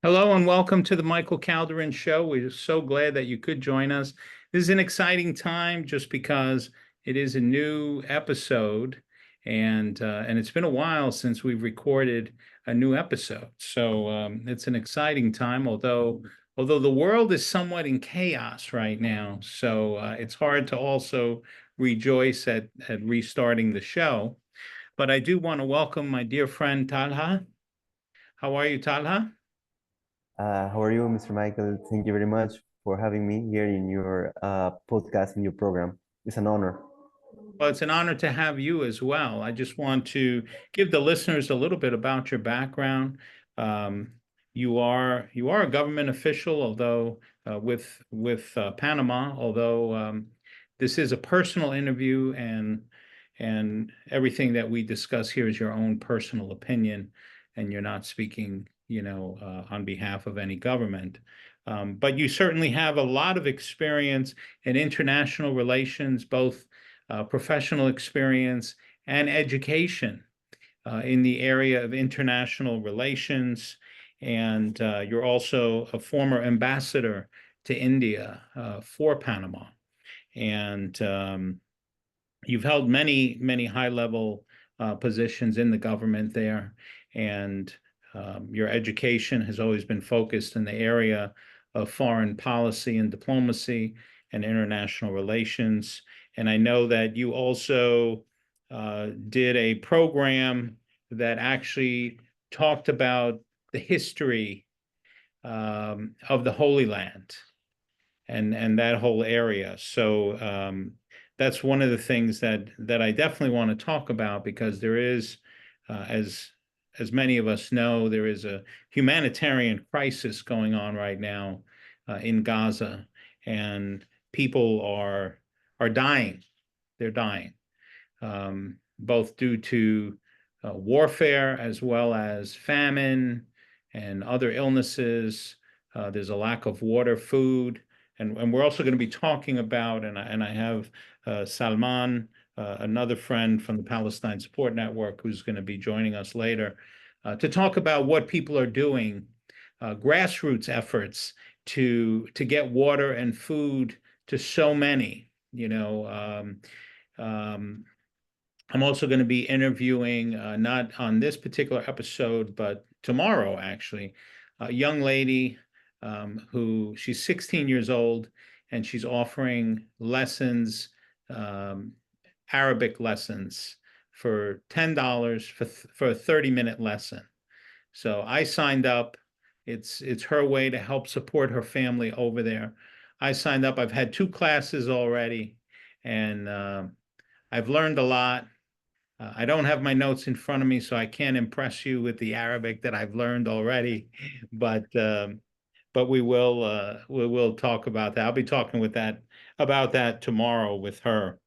Hello and welcome to the Michael Calderin Show. We're so glad that you could join us. This is an exciting time just because it is a new episode, and it's been a while since we've recorded a new episode. So it's an exciting time, although the world is somewhat in chaos right now. So it's hard to also rejoice at restarting the show. But I do want to welcome my dear friend Talha. How are you, Talha? How are you, Mr. Michael? Thank you very much for having me here in your podcast, in your program. It's an honor. Well, it's an honor to have you as well. I just want to give the listeners a little bit about your background. Um, you are a government official, although with Panama. Although this is a personal interview, and everything that we discuss here is your own personal opinion, and you're not speaking, on behalf of any government. But you certainly have a lot of experience in international relations, both professional experience and education in the area of international relations. And you're also a former ambassador to India for Panama. And you've held many, many high level positions in the government there. And your education has always been focused in the area of foreign policy and diplomacy and international relations. And I know that you also did a program that actually talked about the history of the Holy Land and that whole area. So that's one of the things that I definitely want to talk about because there is, as many of us know, there is a humanitarian crisis going on right now in Gaza, and people are dying. They're dying, both due to warfare as well as famine and other illnesses. There's a lack of water, food, and we're also going to be talking about, and I have Salman, another friend from the Palestine Support Network, who's going to be joining us later to talk about what people are doing, grassroots efforts to get water and food to so many. I'm also going to be interviewing, not on this particular episode, but tomorrow, actually, a young lady who she's 16 years old and she's offering lessons, um, Arabic lessons for $10 for a 30-minute lesson. So I signed up. It's her way to help support her family over there. I signed up. I've had two classes already, and I've learned a lot. I don't have my notes in front of me, so I can't impress you with the Arabic that I've learned already. But we will talk about that. I'll be talking about that tomorrow with her.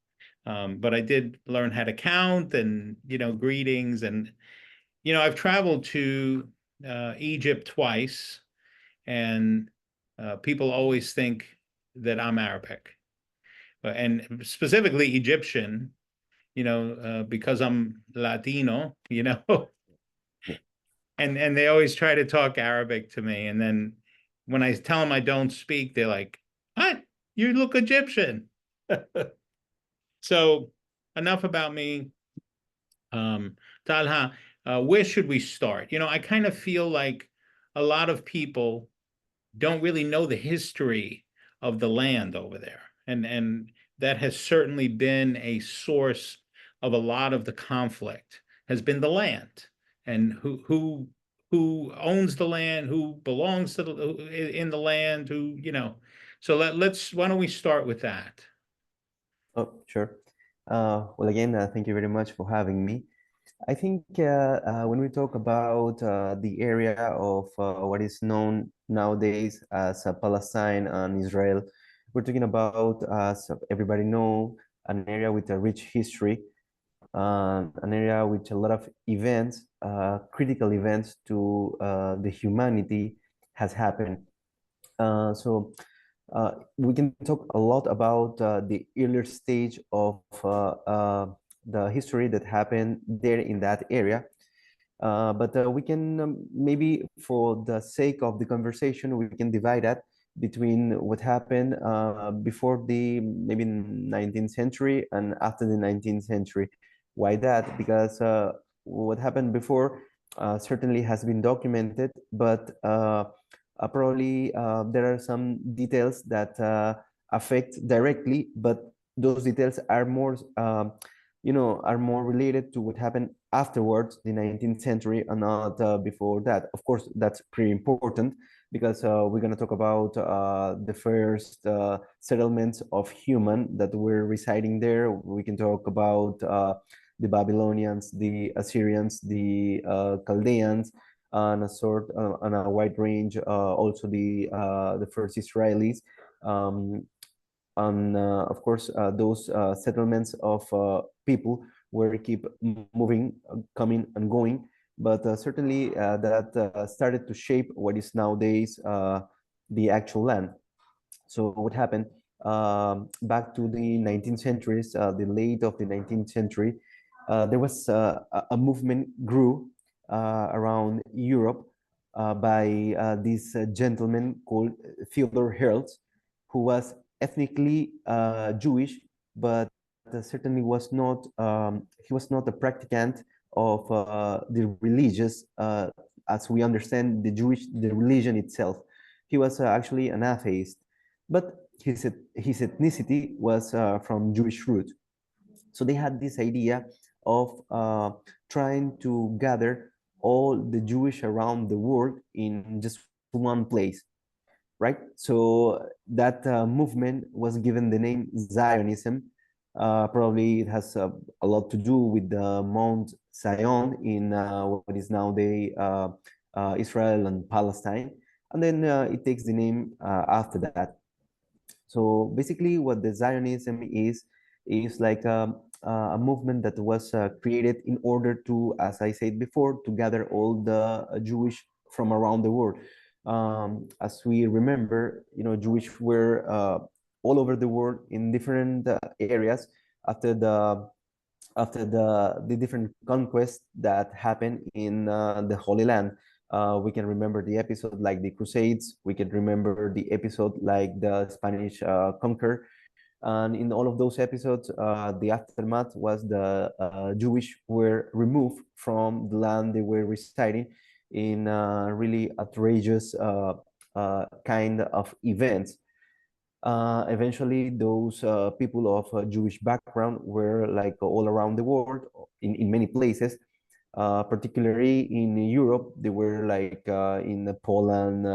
But I did learn how to count and greetings, and I've traveled to Egypt twice, and people always think that I'm Arabic, and specifically Egyptian, because I'm Latino, Yeah. and they always try to talk Arabic to me. And then when I tell them I don't speak, they're like, "What? You look Egyptian." So enough about me. Talha, where should we start? I kind of feel like a lot of people don't really know the history of the land over there. And that has certainly been a source of a lot of the conflict, has been the land and who owns the land, who belongs to in the land, So let's why don't we start with that? Oh, sure. Well, again, thank you very much for having me. I think when we talk about the area of what is known nowadays as Palestine and Israel, we're talking about, as everybody know, an area with a rich history, an area with a lot of events, critical events to the humanity has happened. So we can talk a lot about the earlier stage of the history that happened there in that area. But we can maybe, for the sake of the conversation, we can divide that between what happened before the maybe 19th century and after the 19th century. Why that? Because what happened before certainly has been documented, but probably there are some details that affect directly, but those details are more are more related to what happened afterwards, the 19th century, and not before that. Of course, that's pretty important because we're going to talk about the first settlements of human that were residing there. We can talk about the Babylonians, the Assyrians, the Chaldeans, and and a wide range, also the first Israelis. Um, and of course those settlements of people were keep moving, coming and going, but certainly that started to shape what is nowadays the actual land. So what happened back to the 19th centuries, the late of the 19th century, there was a movement grew around Europe by this gentleman called Theodor Herzl, who was ethnically Jewish, but certainly was not he was not a practicant of the religious as we understand the religion itself. He was actually an atheist, but his ethnicity was from Jewish root. So they had this idea of trying to gather all the Jewish around the world in just one place, right? So that movement was given the name Zionism. Probably it has a lot to do with the Mount Zion in what is now the Israel and Palestine, and then it takes the name after that. So basically, what the Zionism is like a movement that was created in order to, as I said before, to gather all the Jewish from around the world. As we remember, Jewish were all over the world in different areas after the different conquests that happened in the Holy Land. We can remember the episode like the Crusades. We can remember the episode like the Spanish conquer. And in all of those episodes, the aftermath was the Jewish were removed from the land they were residing in really outrageous kind of events. Eventually, those people of Jewish background were like all around the world in many places. Particularly in Europe, they were like in Poland,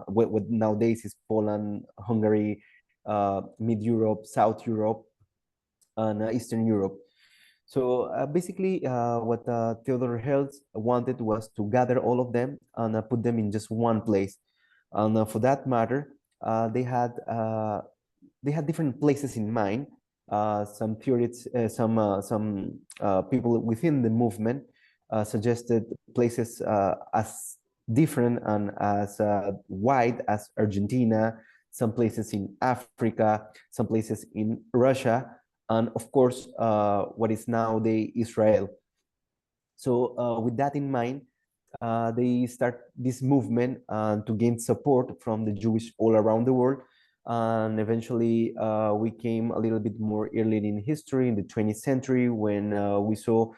what nowadays is Poland, Hungary, Mid-Europe, South Europe, and Eastern Europe. So basically, what Theodor Herzl wanted was to gather all of them and put them in just one place. And for that matter, they had different places in mind. Some theorists, some people within the movement suggested places as different and as wide as Argentina, some places in Africa, some places in Russia, and of course, what is now the Israel. So with that in mind, they start this movement to gain support from the Jewish all around the world. And eventually, we came a little bit more early in history, in the 20th century, when we saw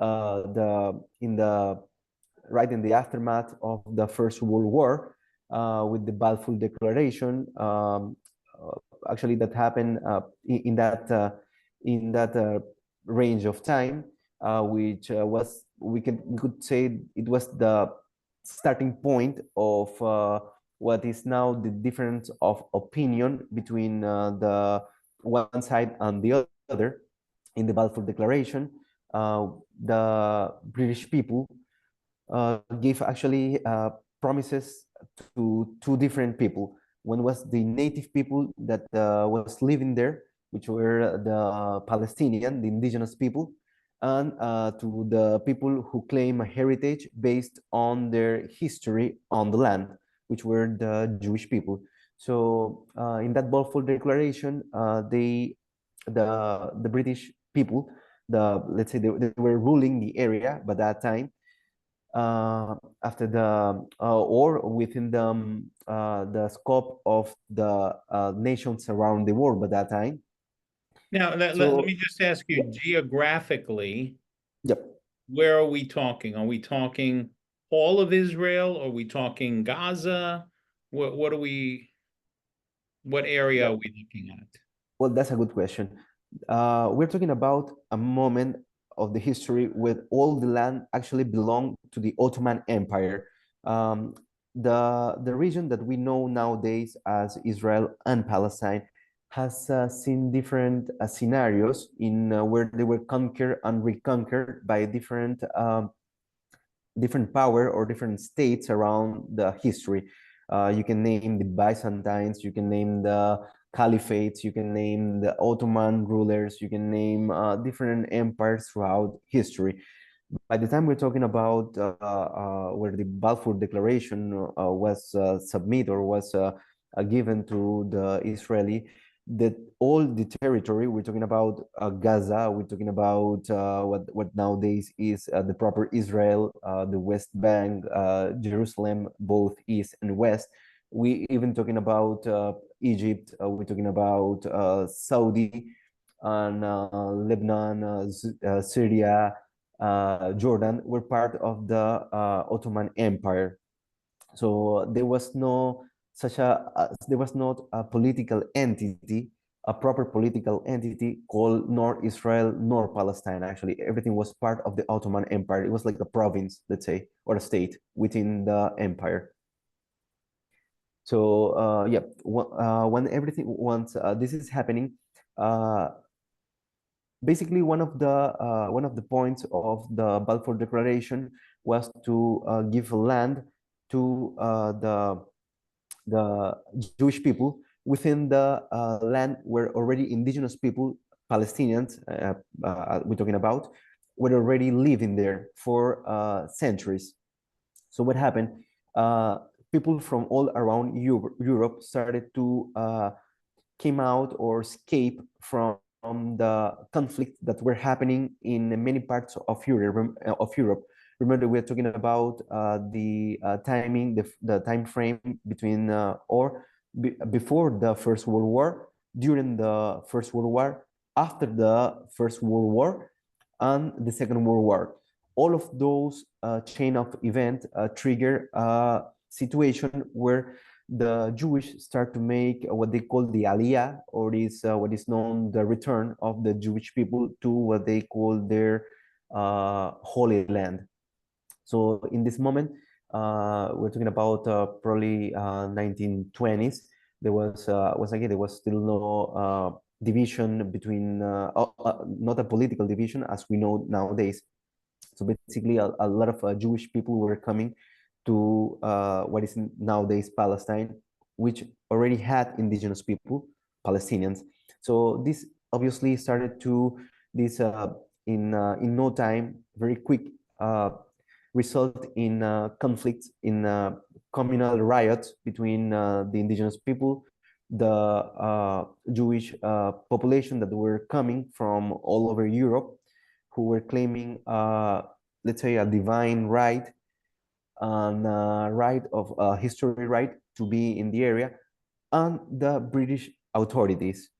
right in the aftermath of the First World War, with the Balfour Declaration. Actually, that happened in that range of time, which was we could say it was the starting point of what is now the difference of opinion between the one side and the other. In the Balfour Declaration, the British people gave actually promises to two different people. One was the native people that was living there, which were the Palestinian, the indigenous people, and to the people who claim a heritage based on their history on the land, which were the Jewish people. So in that Balfour Declaration, the British people, let's say they were ruling the area by that time, after the or within the scope of the nations around the world by that time. Now, let So me just ask you, yeah, geographically, yep. where are we talking? Are we talking all of Israel? Are we talking Gaza? What are we, what area are Well, we looking at? well, that's a good question. We're talking about a moment of the history where all the land actually belonged to the Ottoman Empire. Um, the region that we know nowadays as Israel and Palestine has seen different scenarios in where they were conquered and reconquered by different power or different states around the history. You can name the Byzantines, you can name the caliphates, you can name the Ottoman rulers, you can name different empires throughout history. By the time we're talking about where the Balfour Declaration was submitted or was given to the Israeli, that all the territory we're talking about Gaza, we're talking about what nowadays is the proper Israel, the West Bank, Jerusalem, both East and West. We even talking about Egypt, we're talking about Saudi and Lebanon, Syria, Jordan were part of the Ottoman Empire. So there was no such there was not a political entity, a proper political entity called nor Israel nor Palestine. Actually, everything was part of the Ottoman Empire. It was like a province, let's say, or a state within the empire. So yeah, when everything once this is happening, uh, basically one of the points of the Balfour Declaration was to give land to the Jewish people within the land where already indigenous people, Palestinians, we're talking about, were already living there for centuries. So what happened? Uh, People from all around Europe started to came out or escape from the conflict that were happening in many parts of Europe. Remember, we're talking about the timing, the time frame between before the First World War, during the First World War, after the First World War, and the Second World War. All of those chain of events trigger a situation where the Jewish start to make what they call the Aliyah, or is what is known the return of the Jewish people to what they call their Holy Land. So in this moment, we're talking about probably 1920s. Was again there was still no division between not a political division as we know nowadays. So basically, a lot of Jewish people were coming to what is nowadays Palestine, which already had indigenous people, Palestinians. So this obviously started to this in no time, very quick, result in conflicts, in communal riots between the indigenous people, the Jewish population that were coming from all over Europe, who were claiming, let's say, a divine right and right of history right to be in the area, and the British authorities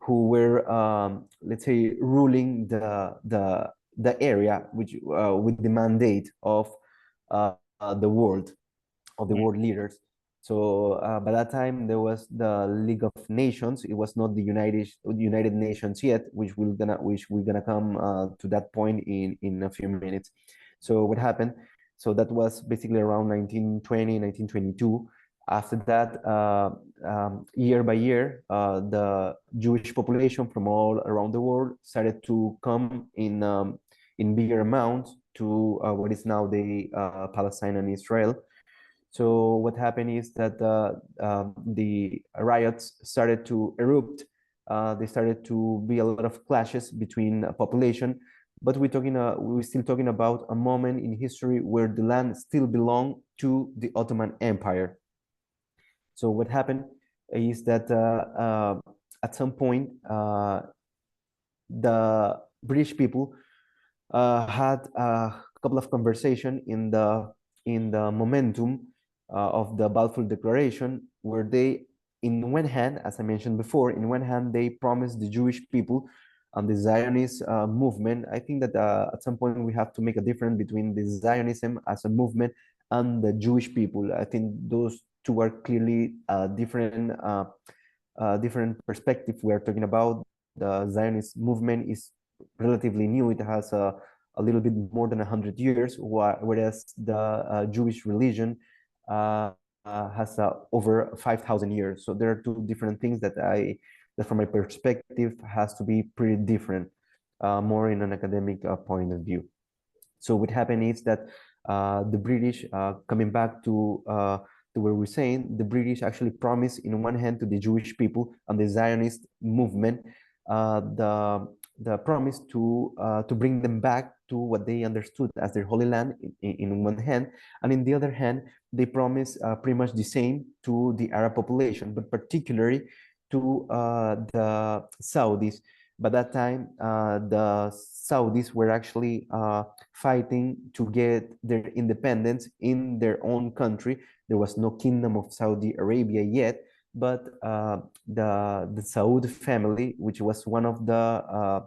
who were, let's say, ruling the area, which with the mandate uh, the world of the Mm. world leaders. So by that time, there was the League of Nations. It was not the United Nations yet, which we're gonna come to that point in a few minutes. So what happened? So that was basically around 1920, 1922. After that, year by year, the Jewish population from all around the world started to come in bigger amounts to what is now the Palestine and Israel. So what happened is that the riots started to erupt. They started to be a lot of clashes between population, but we're still talking about a moment in history where the land still belonged to the Ottoman Empire. So what happened is that at some point the British people had a couple of conversation in the momentum of the Balfour Declaration, where they, in one hand, as I mentioned before, in one hand they promised the Jewish people and the Zionist movement. I think that at some point we have to make a difference between the Zionism as a movement and the Jewish people. I think those two are clearly different perspective we are talking about. The Zionist movement is relatively new. It has a little bit more than 100 years, whereas the Jewish religion has over 5,000 years. So there are two different things that from my perspective, has to be pretty different, more in an academic point of view. So what happened is that the British, coming back to where we're saying, the British actually promised, in one hand, to the Jewish people and the Zionist movement, the promise to bring them back to what they understood as their Holy Land in one hand, and in the other hand, they promised pretty much the same to the Arab population, but particularly to the Saudis. By that time, the Saudis were actually fighting to get their independence in their own country. There was no Kingdom of Saudi Arabia yet, but the Saud family, which was one of the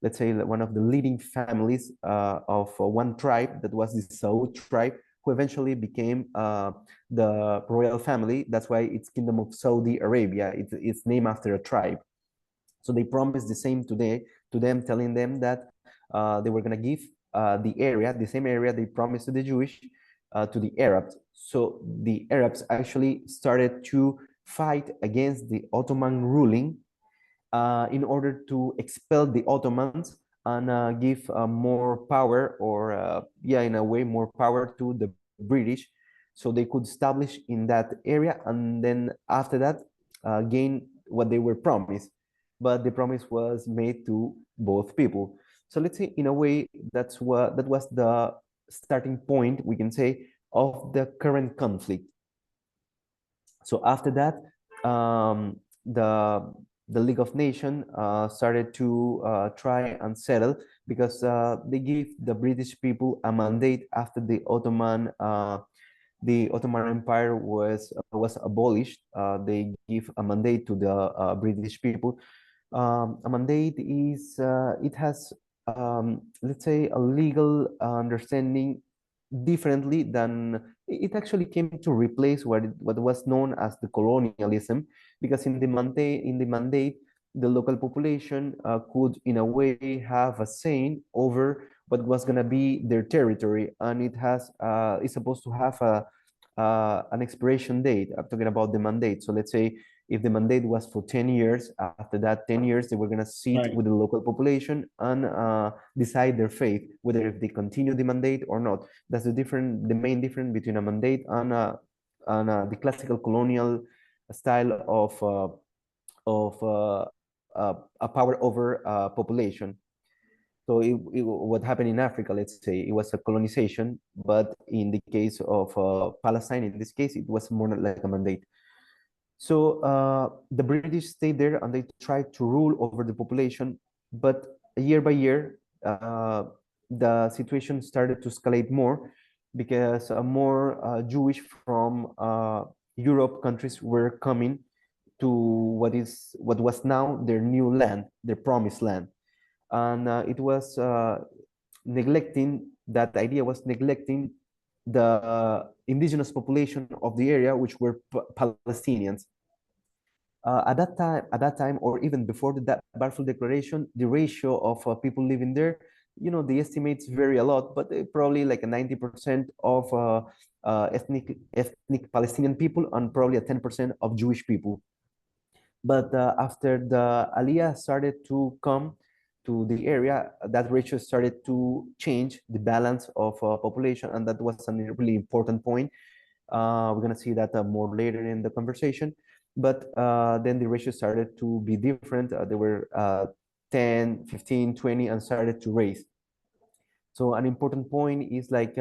let's say one of the leading families of one tribe, that was the Saud tribe, who eventually became the royal family. That's why it's Kingdom of Saudi Arabia. It's named after a tribe. So they promised the same to them, telling them that they were going to give the same area they promised to the Jewish, to the Arabs. So the Arabs actually started to fight against the Ottoman ruling in order to expel the Ottomans and give more power, or yeah, in a way, more power to the British, so they could establish in that area, and then after that gain what they were promised. But the promise was made to both people. So let's say, in a way, that was the starting point, we can say, of the current conflict. So after that, the League of Nations started to try and settle, because they give the British people a mandate after the Ottoman Empire was abolished. They give a mandate to the British people. A mandate is it has, let's say, a legal understanding differently than it actually came to replace what was known as the colonialism, because in the mandate, the local population could, in a way, have a say over what was going to be their territory, and it has is supposed to have an expiration date. I'm talking about the mandate. So let's say if the mandate was for 10 years, after that 10 years, they were going to sit with the local population and decide their fate, whether if they continue the mandate or not. That's the main difference between a mandate and the classical colonial style of a power over population. So what happened in Africa, let's say, it was a colonization, but in the case of Palestine, in this case, it was more like a mandate. So the British stayed there and they tried to rule over the population, but year by year, the situation started to escalate more, because more Jewish from Europe countries were coming to what was now their new land, their promised land. And it was neglecting, that idea was neglecting the indigenous population of the area, which were Palestinians. At that time, or even before the Balfour Declaration, the ratio of people living there, the estimates vary a lot, but probably like a 90% of ethnic Palestinian people and probably a 10% of Jewish people. But after the Aliyah started to come to the area, that ratio started to change the balance of population, and that was a really important point. We're going to see that more later in the conversation. But then the ratio started to be different. There were 10, 15, 20, and started to raise. So an important point is like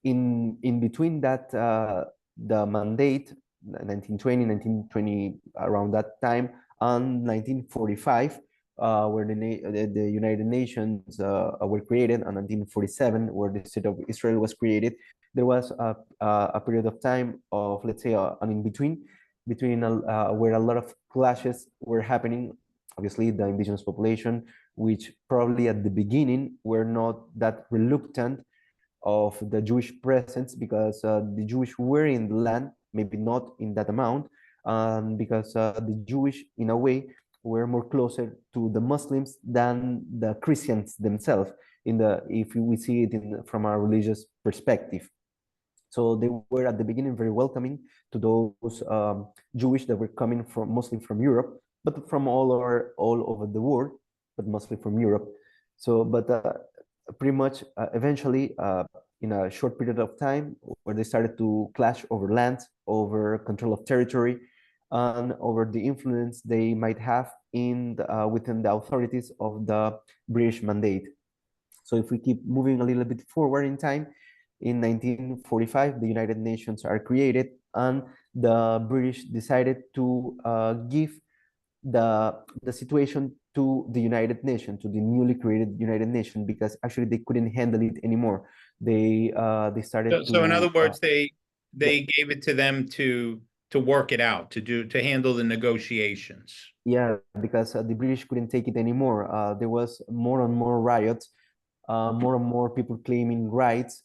in between that, the mandate, 1920, around that time, and 1945, where the United Nations were created, and 1947, where the state of Israel was created, there was a period of time of, let's say, an in-between, where a lot of clashes were happening. Obviously, the indigenous population, which probably at the beginning were not that reluctant of the Jewish presence, because the Jewish were in the land, maybe not in that amount, because the Jewish, in a way, were more closer to the Muslims than the Christians themselves, if we see it from a religious perspective. So they were at the beginning very welcoming to those Jewish that were coming from, mostly from Europe, but from all over the world, but mostly from Europe. So, but pretty much eventually, in a short period of time, where they started to clash over land, over control of territory, and over the influence they might have within the authorities of the British mandate. So if we keep moving a little bit forward in time, in 1945, the United Nations are created, and the British decided to give the situation to the United Nations, to the newly created United Nations, because actually they couldn't handle it anymore. They started So in other words, they yeah, gave it to them to work it out, to handle the negotiations. yeah, because the British couldn't take it anymore. There was more and more riots, more and more people claiming rights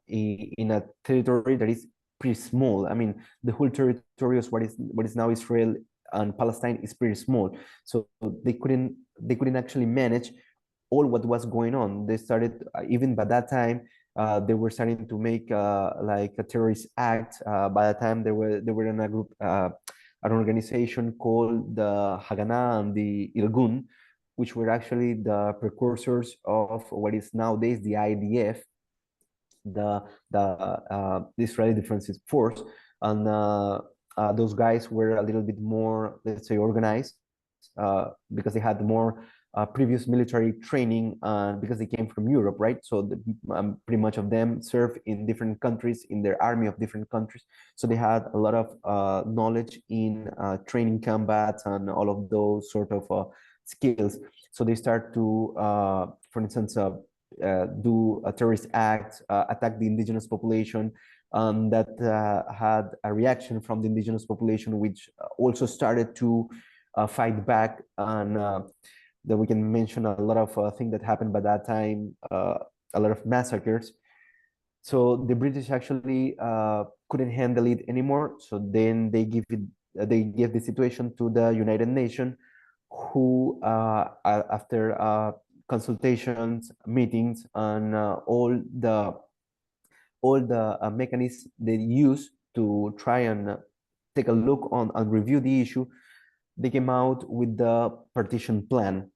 in a territory that is pretty small. I mean, the whole territory of what is now Israel and Palestine is pretty small. So they couldn't actually manage all what was going on. They started, even by that time, they were starting to make like a terrorist act. By the time they were in a group, an organization called the Haganah and the Irgun, which were actually the precursors of what is nowadays the IDF, the Israeli Defense Force, and those guys were a little bit more, let's say, organized, because they had more previous military training, because they came from Europe, right? So pretty much of them served in different countries, in their army of different countries. So they had a lot of knowledge in training combat and all of those sort of skills. So they start to, for instance, do a terrorist act, attack the indigenous population. That had a reaction from the indigenous population, which also started to fight back. And that we can mention a lot of things that happened by that time, a lot of massacres. So the British actually couldn't handle it anymore. So then they gave the situation to the United Nations, who after consultations, meetings, and all the mechanisms they use to try and take a look on and review the issue, they came out with the partition plan.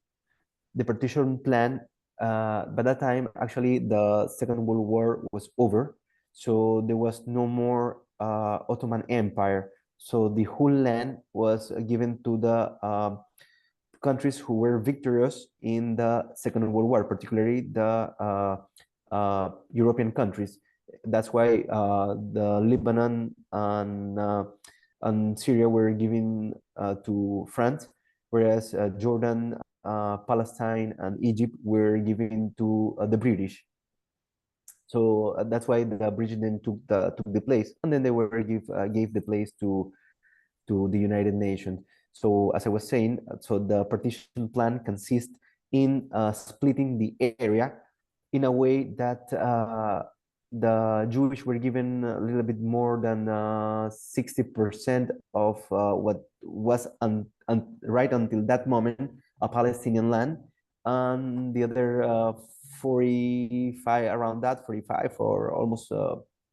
The partition plan, by that time, actually, the Second World War was over. So there was no more Ottoman Empire. So the whole land was given to the countries who were victorious in the Second World War, particularly the European countries. That's why the Lebanon and Syria were given to France, whereas Jordan, Palestine, and Egypt were given to the British. So that's why the British then took the place, and then they gave the place to the United Nations. So as I was saying, so the partition plan consists in splitting the area in a way that the Jewish were given a little bit more than 60% of what was right until that moment a Palestinian land, and the other 45, around that 45, or almost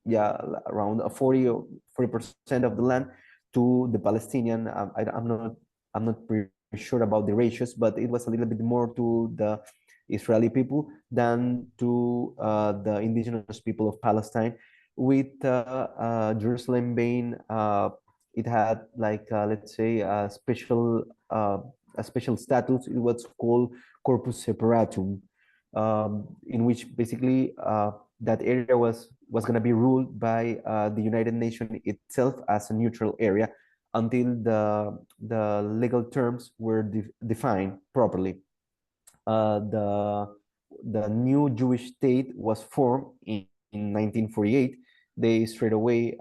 yeah, around 40% of the land to the Palestinian. I'm not pretty sure about the ratios, but it was a little bit more to the Israeli people than to the indigenous people of Palestine. With Jerusalem being, it had like let's say a special status. It was called Corpus Separatum, in which basically that area was going to be ruled by the United Nations itself as a neutral area, until the legal terms were defined properly. The new Jewish state was formed in 1948. They straight away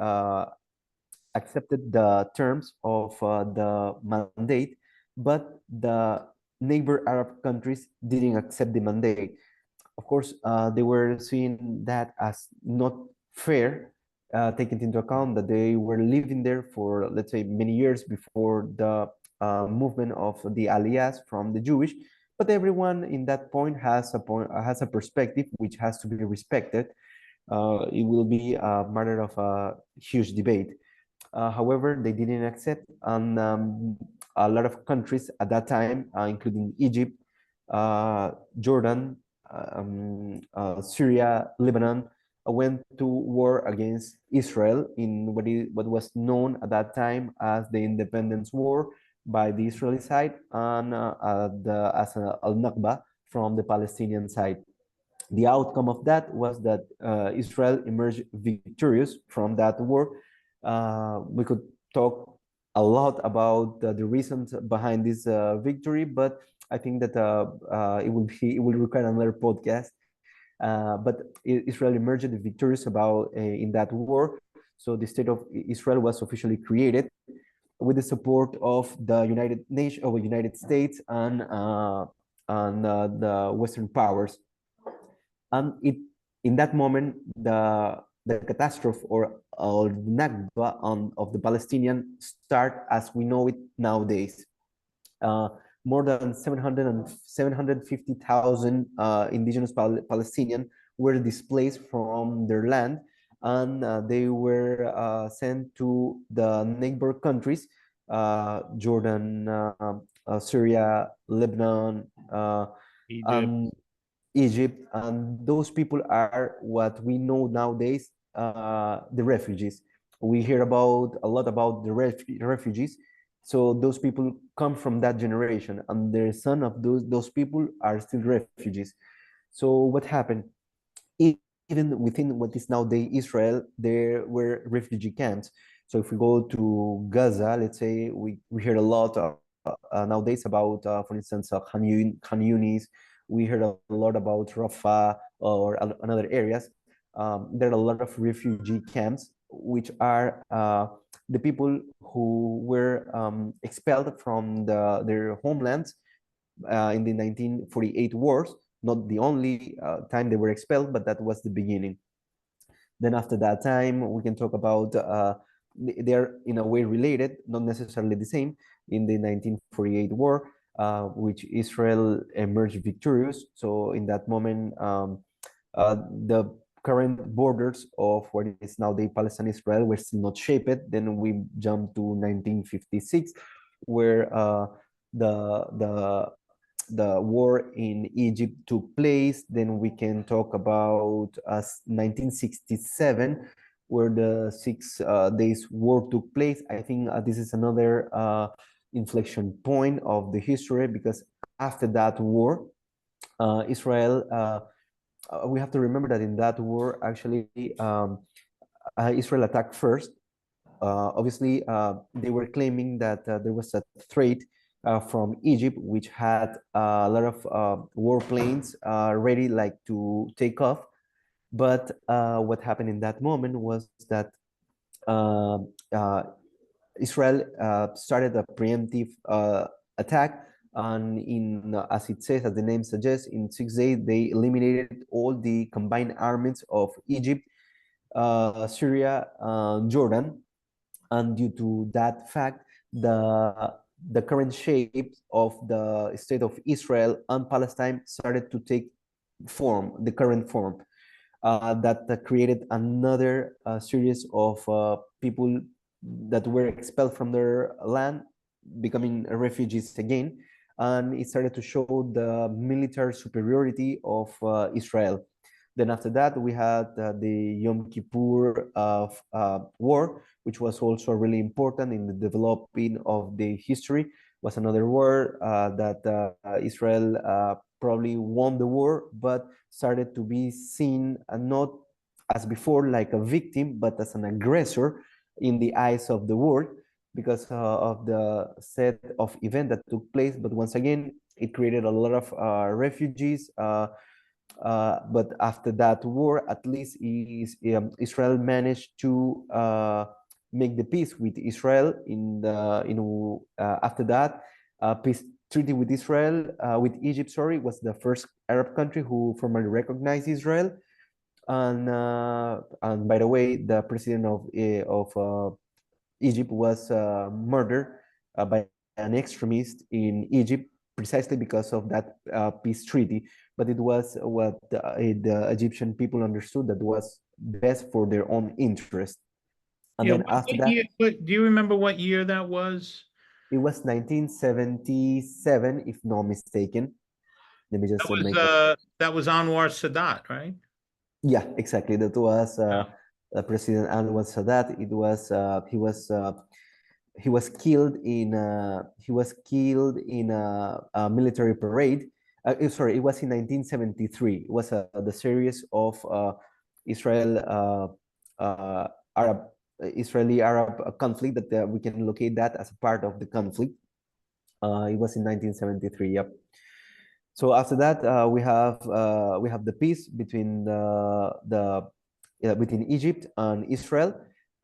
accepted the terms of the mandate, but the neighbor Arab countries didn't accept the mandate. Of course, they were seeing that as not fair, taking into account that they were living there for, let's say, many years before the movement of the Aliyahs from the Jewish. But everyone in that point has a perspective which has to be respected. It will be a matter of a huge debate. However, they didn't accept, and a lot of countries at that time, including Egypt, Jordan, Syria, Lebanon, went to war against Israel in what was known at that time as the Independence War by the Israeli side, and as al-Nakba from the Palestinian side. The outcome of that was that Israel emerged victorious from that war. We could talk a lot about the reasons behind this victory, but I think that it will require another podcast. But Israel emerged victorious about in that war. So the state of Israel was officially created with the support of the United Nations, of the United States, and the Western powers. And in that moment, the catastrophe or Nakba of the Palestinian start as we know it nowadays. More than 750,000 indigenous Palestinian were displaced from their land, and they were sent to the neighbor countries, Jordan, Syria, Lebanon, Egypt. and Egypt, and those people are what we know nowadays, the refugees. We hear about a lot about the refugees. So those people come from that generation, and the son of those people are still refugees. So what happened? Even within what is nowadays Israel, there were refugee camps. So if we go to Gaza, let's say, we hear a lot nowadays about, for instance, Khan Yunis. We heard a lot about Rafah or another areas. There are a lot of refugee camps, which are the people who were expelled from their homelands in the 1948 wars. Not the only time they were expelled, but that was the beginning. Then after that time, we can talk about, they are in a way related, not necessarily the same. In the 1948 war, which Israel emerged victorious. So in that moment, the current borders of what is now the Palestine Israel were still not shaped. Then we jump to 1956, where the the war in Egypt took place. Then we can talk about 1967, where the 6 days war took place. I think this is another inflection point of the history, because after that war, Israel, we have to remember that in that war, actually, Israel attacked first. Obviously, they were claiming that there was a threat from Egypt, which had a lot of warplanes ready, like, to take off. But what happened in that moment was that uh, uh, Israel started a preemptive attack, and as it says, as the name suggests, in 6 days they eliminated all the combined armies of Egypt, Syria, and Jordan. And due to that fact, the current shape of the state of Israel and Palestine started to take form, the current form, that created another series of people that were expelled from their land, becoming refugees again, and it started to show the military superiority of Israel. Then after that, we had the Yom Kippur War, which was also really important in the developing of the history. Was another war that Israel probably won the war, but started to be seen not as before like a victim, but as an aggressor in the eyes of the world. because of the set of event that took place. But once again, it created a lot of refugees. But after that war, at least Israel managed to make the peace with Israel. After that peace treaty with Israel, with Egypt, sorry, was the first Arab country who formally recognized Israel. And by the way, the president of Egypt was murdered by an extremist in Egypt precisely because of that peace treaty. But it was what the Egyptian people understood that was best for their own interest. And Yeah, then after what that, year, do you remember what year that was? it was 1977, if not mistaken. Let me just make a That was Anwar Sadat, right? Yeah, exactly. That was Yeah. President Anwar Sadat. It was he was killed in a military parade. Sorry, it was in 1973. It was the series of Israel Arab Israeli Arab conflict that we can locate that as a part of the conflict. It was in 1973. Yep. So after that, we have the peace between between Egypt and Israel,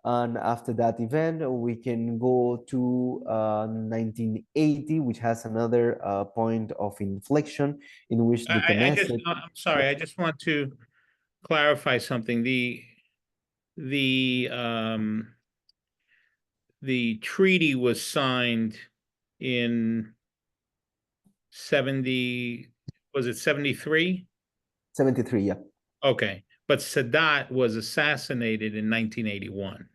and after that event, we can go to 1980, which has another point of inflection in which the Knesset. I'm sorry, Yep, I just want to clarify something. The the treaty was signed in 70, was it 73? 73. Yeah, Okay. But Sadat was assassinated in 1981.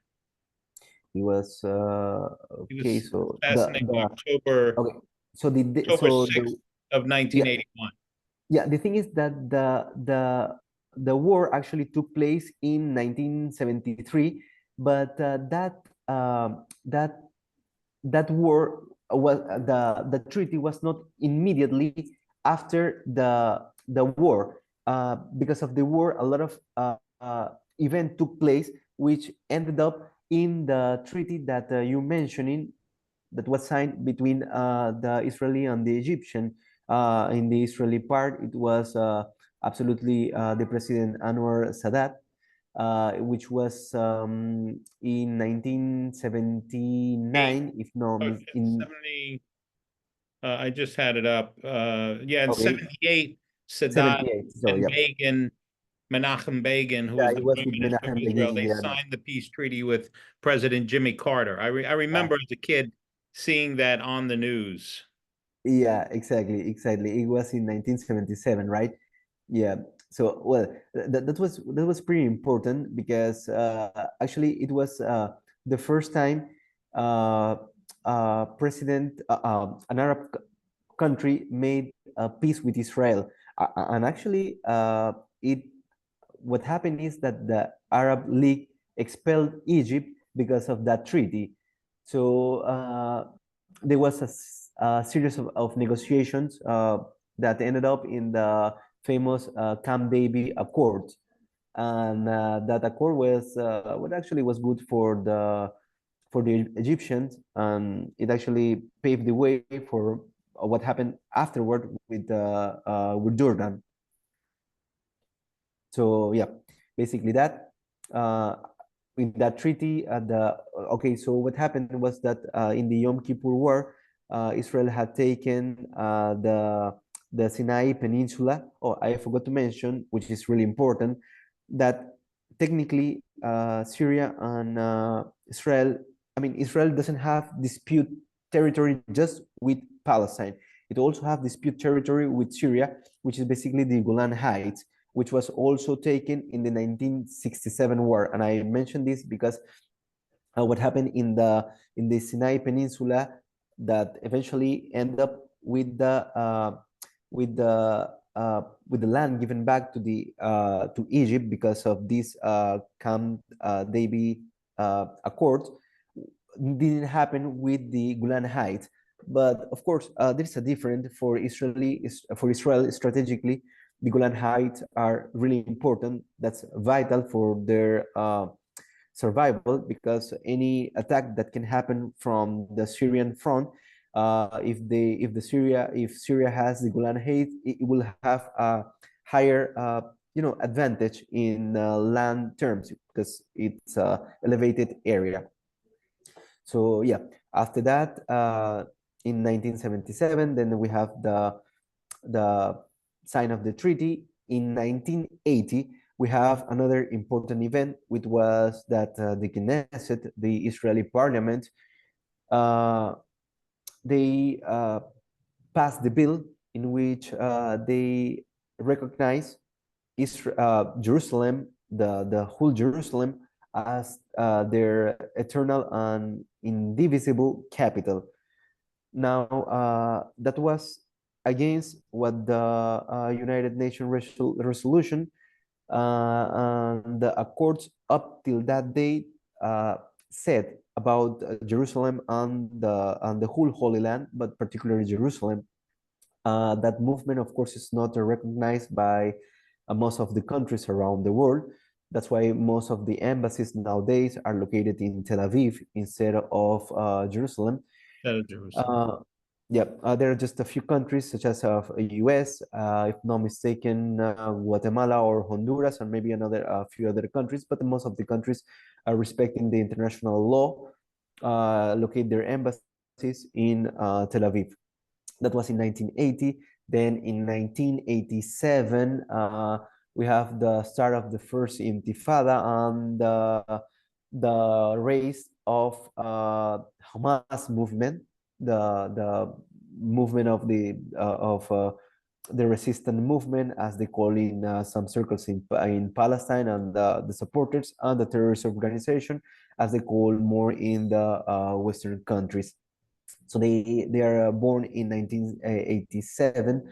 he was He okay. was So assassinated the October okay. So October so 6th of yeah, 1981. yeah, the thing is that the war actually took place in 1973, but that war was the treaty was not immediately after the war. Because of the war, a lot of event took place, which ended up in the treaty that you mentioning, that was signed between the Israeli and the Egyptian. In the Israeli part, it was absolutely the President Anwar Sadat, which was in Eight, 1979, if not okay, in 70, I just had it up. Yeah, in okay, 78, Sadat 78. So and yeah, Begin, Menachem Begin, who yeah, was it the was prime with minister of Menachem Israel, Begin. they Yeah, signed the peace treaty with President Jimmy Carter. I remember as a kid seeing that on the news. yeah, exactly. It was in 1977, right? Yeah. So, well, that was pretty important because actually it was the first time uh, an Arab country made peace with Israel, and actually it what happened is that the Arab League expelled Egypt because of that treaty. So there was a series of negotiations that ended up in the famous Camp David Accord, and that accord was what actually was good for the Egyptians, and it actually paved the way for what happened afterward with Jordan. So yeah, basically that. In that treaty, so what happened was that in the Yom Kippur War, Israel had taken the Sinai Peninsula. Oh, I forgot to mention, which is really important, that technically Syria and Israel, I mean, Israel doesn't have dispute territory just with Palestine. It also have dispute territory with Syria, which is basically the Golan Heights, which was also taken in the 1967 war. And I mentioned this because what happened in the Sinai Peninsula that eventually end up with the land given back to Egypt because of this Camp David Accord didn't happen with the Golan Heights. But of course, there's a difference for Israel strategically. The Golan Heights are really important. That's vital for their survival, because any attack that can happen from the Syrian front, if Syria has the Golan Heights, it will have a higher advantage in land terms because it's a elevated area. So yeah, after that, in 1977, then we have the sign of the treaty. In 1980, we have another important event, which was that the Knesset, the Israeli parliament, they passed the bill in which they recognize Jerusalem, the whole Jerusalem, as their eternal and indivisible capital. Now, that was against what the United Nations resolution and the accords up till that date said about Jerusalem and the whole Holy Land, but particularly Jerusalem. That movement, of course, is not recognized by most of the countries around the world. That's why most of the embassies nowadays are located in Tel Aviv instead of Jerusalem. Jerusalem. Yeah, there are just a few countries such as US, if not mistaken, Guatemala or Honduras, and maybe a few other countries, but most of the countries are respecting the international law, locate their embassies in Tel Aviv. That was in 1980. Then in 1987, we have the start of the first Intifada and the rise of Hamas movement, the movement of the resistance movement, as they call in some circles in Palestine, and the supporters, and the terrorist organization, as they call more in the Western countries. So they are born in 1987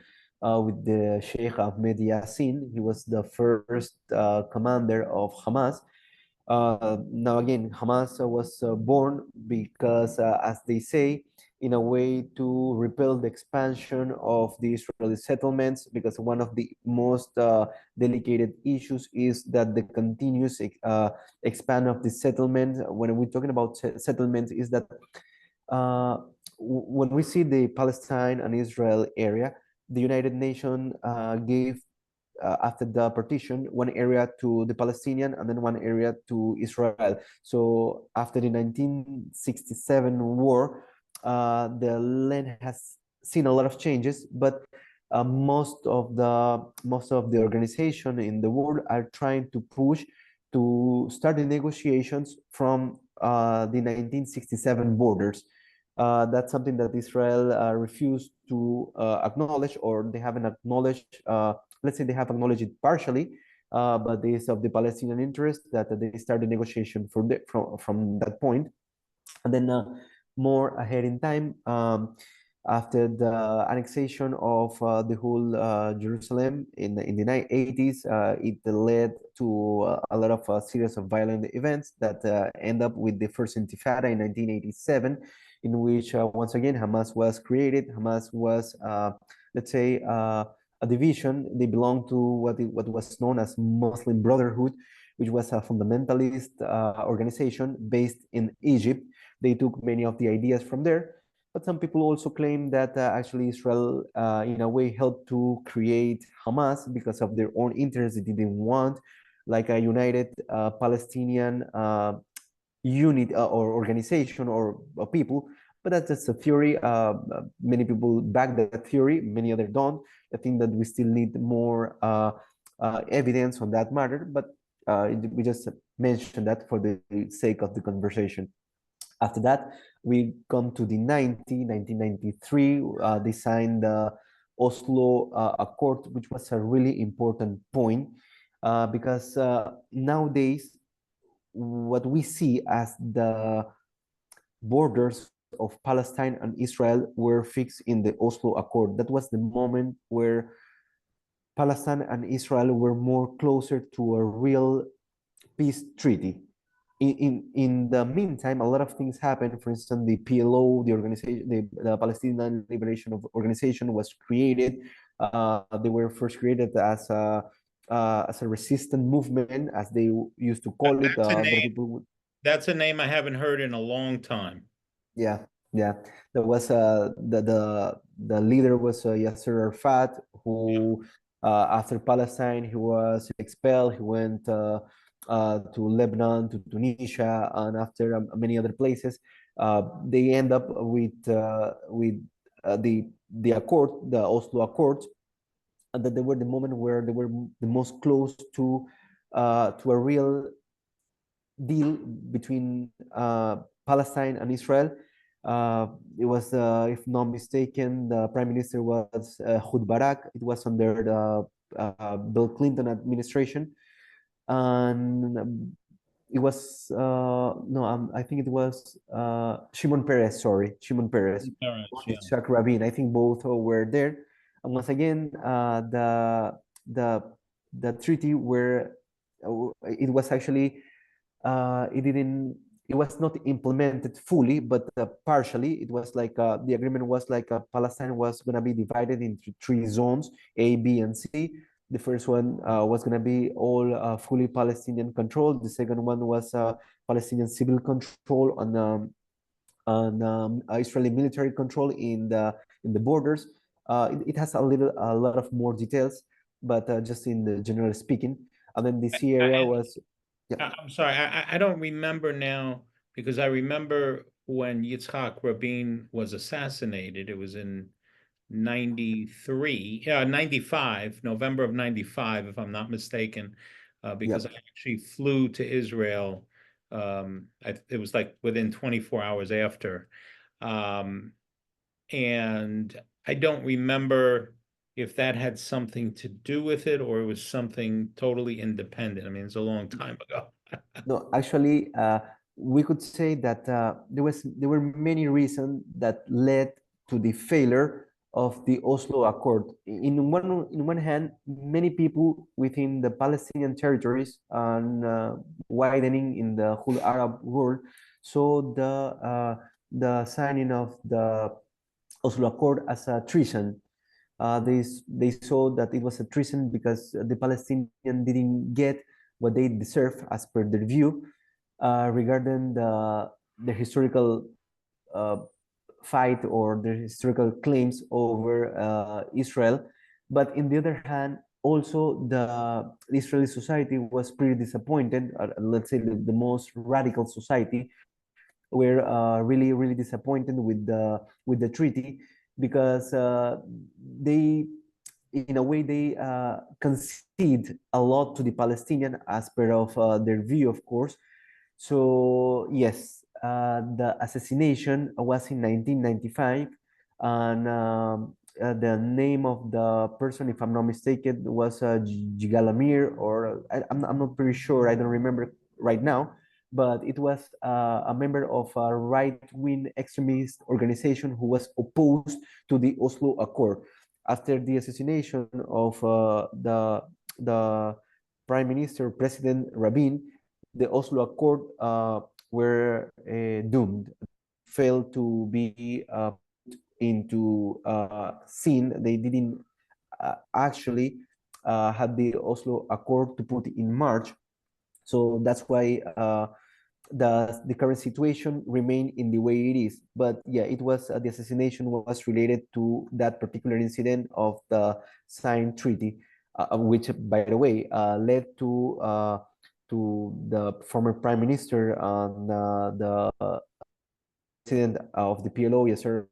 with the Sheikh Ahmed Yassin. He was the first commander of Hamas. Now again, Hamas was born because, as they say, in a way to repel the expansion of the Israeli settlements, because one of the most delicate issues is that the continuous expand of the settlement. When we're talking about settlements, is that when we see the Palestine and Israel area, the United Nations gave, after the partition, one area to the Palestinian and then one area to Israel. So after the 1967 war, the land has seen a lot of changes, but most of the organization in the world are trying to push to start the negotiations from the 1967 borders. That's something that Israel refused to acknowledge, or they haven't acknowledged. Let's say they have acknowledged it partially, but it is of the Palestinian interest that they start the negotiation from that point. And then more ahead in time, after the annexation of the whole Jerusalem in the 80s, it led to a lot of series of violent events that end up with the first Intifada in 1987, in which once again Hamas was created. Hamas was, let's say, a division. They belonged to what was known as Muslim Brotherhood, which was a fundamentalist organization based in Egypt. They took many of the ideas from there. But some people also claim that actually Israel, in a way, helped to create Hamas because of their own interests. They didn't want like a united Palestinian unit or organization or people. But that's just a theory. Many people back that theory, many others don't. I think that we still need more evidence on that matter, but we just mentioned that for the sake of the conversation. After that, we come to the 1993, they signed the Oslo Accord, which was a really important point because nowadays, what we see as the borders of Palestine and Israel were fixed in the Oslo Accord. That was the moment where Palestine and Israel were more closer to a real peace treaty. In the meantime, a lot of things happened. For instance, the PLO, the organization, the Palestinian Liberation Organization, was created. They were first created as a resistance movement, as they used to call it. That's a A lot of name. people would. That's a name I haven't heard in a long time. Yeah, yeah. There was the leader was Yasser Arafat, who after Palestine he was expelled. He went to Lebanon, to Tunisia, and after many other places. They end up with the accord, the Oslo Accords, and that they were the moment where they were the most close to a real deal between Palestine and Israel. It was, if not mistaken, the prime minister was Ehud Barak. It was under the Bill Clinton administration, and it was no, I think it was Shimon Peres. Sorry, Shimon Peres, Yeah. Yitzhak Rabin. I think both were there, and once again, the the treaty where it was actually it didn't it was not implemented fully, but partially. It was like the agreement was like Palestine was going to be divided into three zones, A, B, and C. The first one was going to be all fully Palestinian controlled. The second one was Palestinian civil control on Israeli military control in the borders. It has a lot of more details, but just in the general speaking. And then the C area was, yeah. I'm sorry, I don't remember now because I remember when Yitzhak Rabin was assassinated. It was in 93, 95, November of 95, if I'm not mistaken, Yeah. because I actually flew to Israel. It was like within 24 hours after. Um, and I don't remember if that had something to do with it or it was something totally independent. I mean, it's a long time ago. No, actually, we could say that there were many reasons that led to the failure of the Oslo Accord. In one hand, many people within the Palestinian territories and widening in the whole Arab world saw the signing of the Oslo Accord as a treason. They saw that it was a treason because the Palestinians didn't get what they deserve as per their view regarding the historical uh, fight or the historical claims over Israel. But in the other hand, also the Israeli society was pretty disappointed. Let's say the most radical society were really disappointed with the treaty because they in a way they concede a lot to the Palestinian as per of their view, of course. So yes, the assassination was in 1995, and the name of the person, if I'm not mistaken, was Jigal Amir, or I'm not pretty sure. I don't remember right now, but it was a member of a right-wing extremist organization who was opposed to the Oslo Accord. After the assassination of the Prime Minister, President Rabin, the Oslo Accord were doomed, failed to be into scene. They didn't actually have the Oslo Accord to put in March. So that's why the current situation remain in the way it is. But yeah, it was the assassination was related to that particular incident of the signed treaty, which, by the way, led to the former prime minister and the president of the PLO, yes, sir,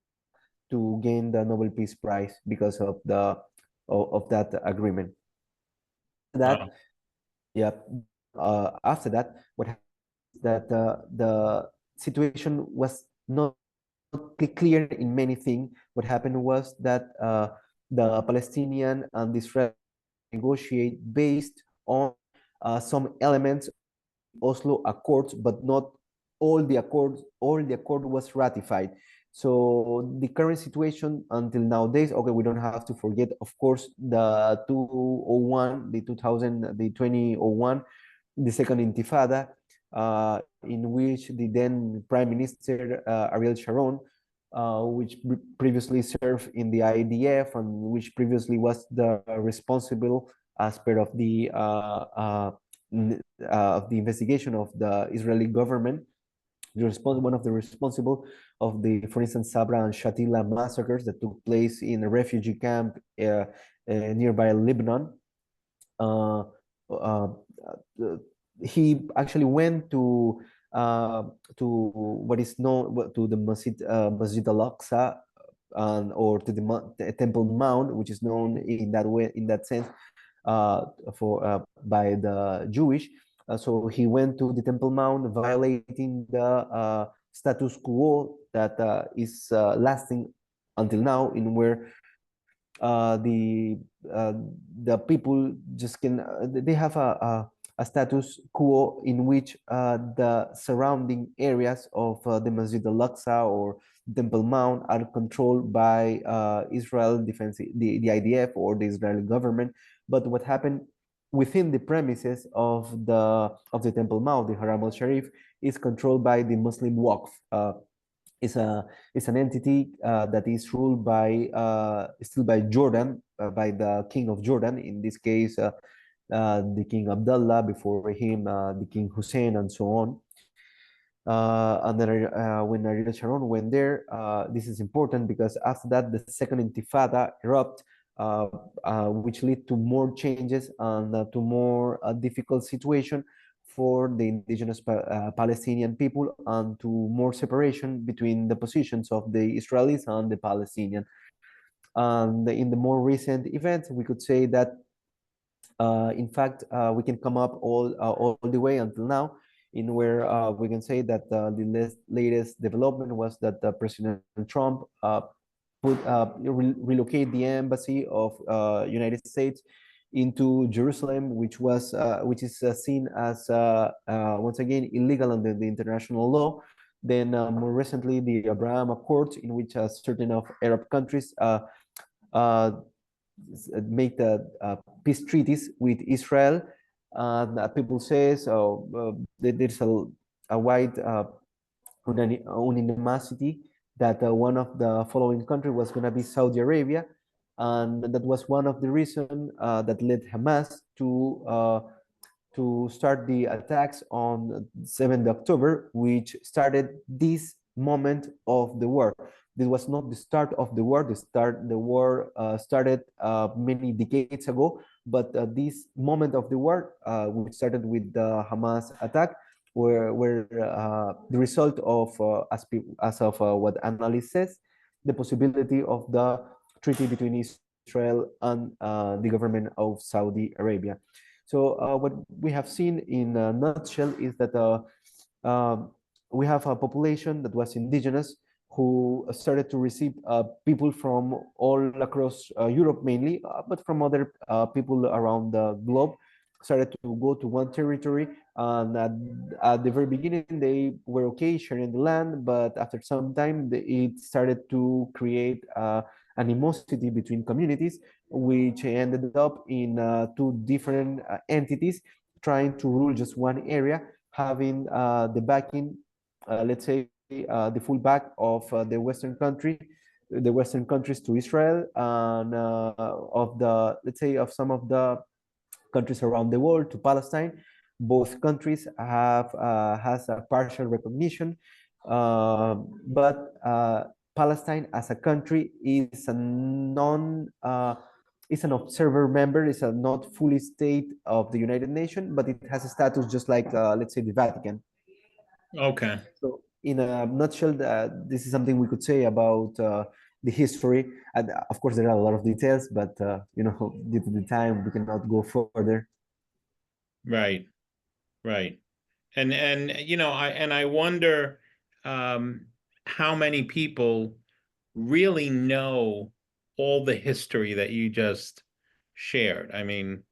to gain the Nobel Peace Prize because of of that agreement. Wow. That yeah, after that, what happened is that the situation was not clear in many things. What happened was that the Palestinian and Israel negotiate based on some elements Oslo Accords, but not all the accords. All the accord was ratified. So the current situation until nowadays, okay, we don't have to forget, of course, the 2001, the 2000, the 2001, the second Intifada, in which the then Prime Minister Ariel Sharon, which previously served in the IDF and which previously was the responsible as per of of the investigation of the Israeli government, one of the responsible of the, for instance, Sabra and Shatila massacres that took place in a refugee camp nearby Lebanon. Uh, uh, he actually went to what is known to the Masjid al-Aqsa, or to the Temple Mount, which is known in that way, in that sense, for by the Jewish. So he went to the Temple Mount, violating the status quo that is lasting until now, in where uh, the uh, the people just can they have a status quo in which the surrounding areas of the Masjid al-Aqsa or Temple Mount are controlled by Israel defense, the IDF or the Israeli government. But what happened within the premises of the Temple Mount, the Haram al-Sharif, is controlled by the Muslim Waqf. Is a is an entity that is ruled by still by Jordan, by the King of Jordan, in this case the King Abdullah, before him the King Hussein, and so on. And then when Ariel Sharon went there, this is important because after that the second Intifada erupted, which led to more changes and to more difficult situation for the indigenous Palestinian people, and to more separation between the positions of the Israelis and the Palestinians. And in the more recent events, we could say that in fact, we can come up all the way until now, in where we can say that the latest development was that President Trump relocate the embassy of United States into Jerusalem, which is seen as once again illegal under the international law. Then more recently, the Abraham Accords, in which certain of Arab countries uh, make the peace treaties with Israel. People say so. There's a wide unanimity that one of the following country was going to be Saudi Arabia, and that was one of the reasons that led Hamas to start the attacks on 7th October, which started this moment of the war. This was not the start of the war. The war started many decades ago, but this moment of the war, which started with the Hamas attack, were the result of, as of what analyst says, the possibility of the treaty between Israel and the government of Saudi Arabia. So what we have seen in a nutshell is that we have a population that was indigenous, who started to receive people from all across Europe mainly, but from other people around the globe, started to go to one territory. And at the very beginning, they were okay sharing the land, but after some time, it started to create animosity between communities, which ended up in two different entities trying to rule just one area, having the backing, let's say, the full back of the Western countries to Israel, and of the, let's say, of some of the countries around the world to Palestine. Both countries have has a partial recognition, but Palestine as a country is a non is an observer member, is a not fully state of the United Nations, but it has a status just like let's say the Vatican. Okay. So in a nutshell, this is something we could say about the history. And of course, there are a lot of details, but you know, due to the time, we cannot go further. Right. Right. And you know, I wonder um, how many people really know all the history that you just shared. I mean,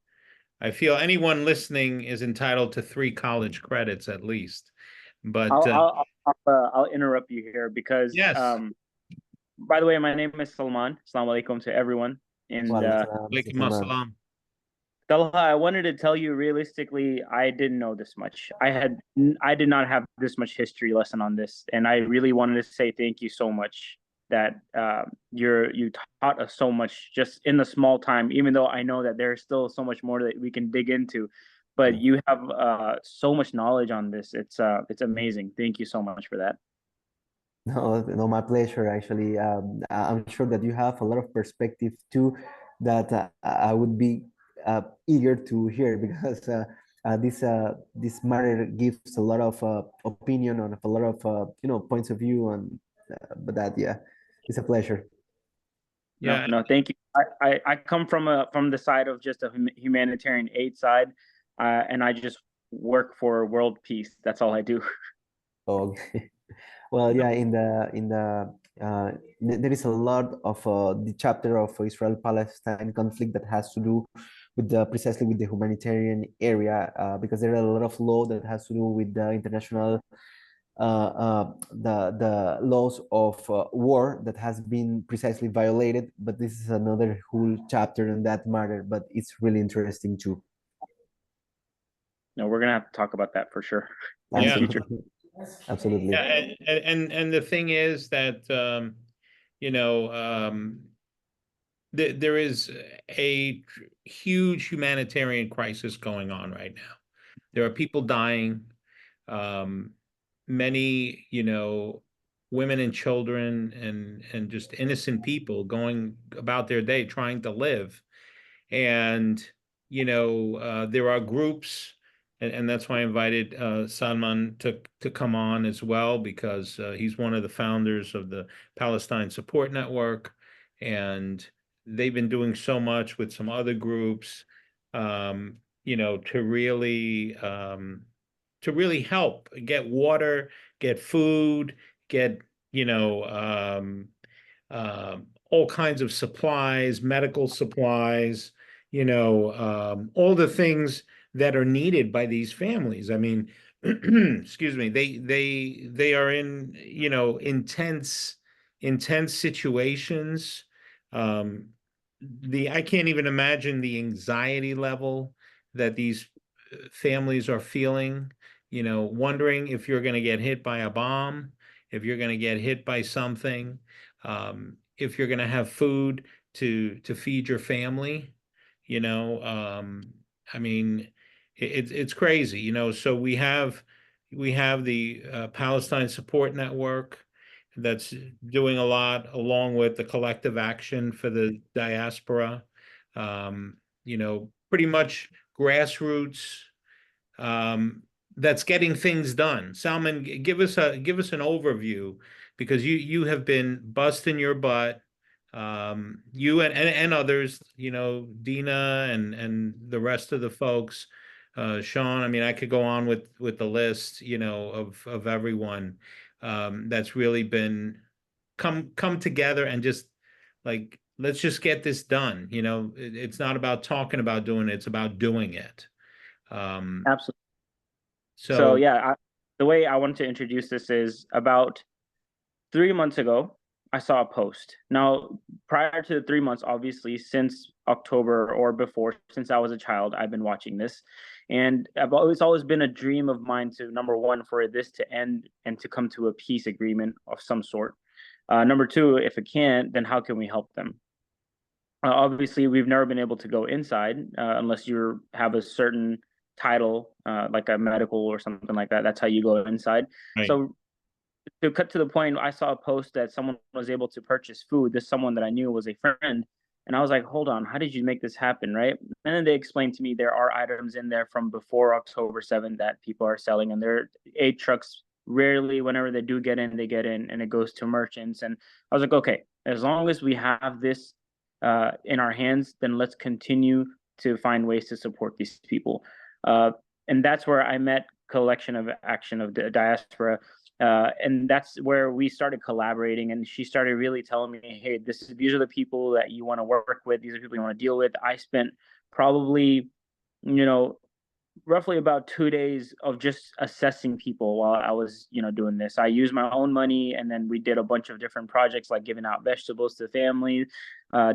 I feel anyone listening is entitled to 3 college credits at least. But I'll interrupt you here because yes, by the way, my name is Salman. Assalamu alaikum to everyone. And alaikum assalam. Talha, I wanted to tell you realistically, I didn't know this much. I did not have this much history lesson on this, and I really wanted to say thank you so much that you taught us so much just in the small time. Even though I know that there's still so much more that we can dig into, but you have so much knowledge on this. It's amazing. Thank you so much for that. No, no, my pleasure. Actually, I'm sure that you have a lot of perspective too, that I would be eager to hear because this matter gives a lot of opinion on a lot of points of view on. But that, yeah, it's a pleasure. Yeah. No, thank you. I come from the side of just a humanitarian aid side, and I just work for world peace. That's all I do. Oh, well, yeah, there is a lot of the chapter of Israel-Palestine conflict that has to do with precisely with the humanitarian area, because there are a lot of law that has to do with the international the laws of war that has been precisely violated. But this is another whole chapter in that matter. But it's really interesting too. No, we're gonna have to talk about that for sure in the Yeah. future. Absolutely. Yeah, and the thing is that you know there is a huge humanitarian crisis going on right now. There are people dying, many, women and children and just innocent people going about their day trying to live. And there are groups, and that's why I invited Salman to come on as well, because he's one of the founders of the Palestine Support Network, and they've been doing so much with some other groups, to really help get water, get food, get you know all kinds of supplies, medical supplies, all the things that are needed by these families. I mean, excuse me, they are in, intense situations. Um, I can't even imagine the anxiety level that these families are feeling, wondering if you're going to get hit by a bomb, if you're going to get hit by something, if you're going to have food to feed your family. I mean, it's crazy. So we have the Palestine Support Network that's doing a lot, along with the collective action for the diaspora. Pretty much grassroots, that's getting things done. Salman, give us an overview, because you have been busting your butt, you and others, Dina and the rest of the folks, Sean. I mean, I could go on with the list, of everyone, that's really been come together and just like, let's just get this done. It's not about talking about doing it, it's about doing it. Absolutely. So So yeah, the way I wanted to introduce this is about 3 months ago, I saw a post. Now, prior to the 3 months, obviously, since October or before, since I was a child, I've been watching this. And it's always been a dream of mine to, number one, for this to end and to come to a peace agreement of some sort. Number two, if it can't, then how can we help them? Obviously, we've never been able to go inside unless you have a certain title, like a medical or something like that. That's how you go inside. right. So to cut to the point, I saw a post that someone was able to purchase food. This someone that I knew was a friend. And I was like, hold on, how did you make this happen? Right. And then they explained to me there are items in there from before October 7th that people are selling. And their aid trucks rarely, whenever they do get in, they get in and it goes to merchants. And I was like, okay, as long as we have this in our hands, then let's continue to find ways to support these people. And that's where I met Collection of Action of the Diaspora, and that's where we started collaborating. And she started really telling me, hey, these are the people that you want to work with, these are people you want to deal with. I spent probably, you know roughly about 2 days of just assessing people while I was, doing this. I used my own money, and then we did a bunch of different projects, like giving out vegetables to families,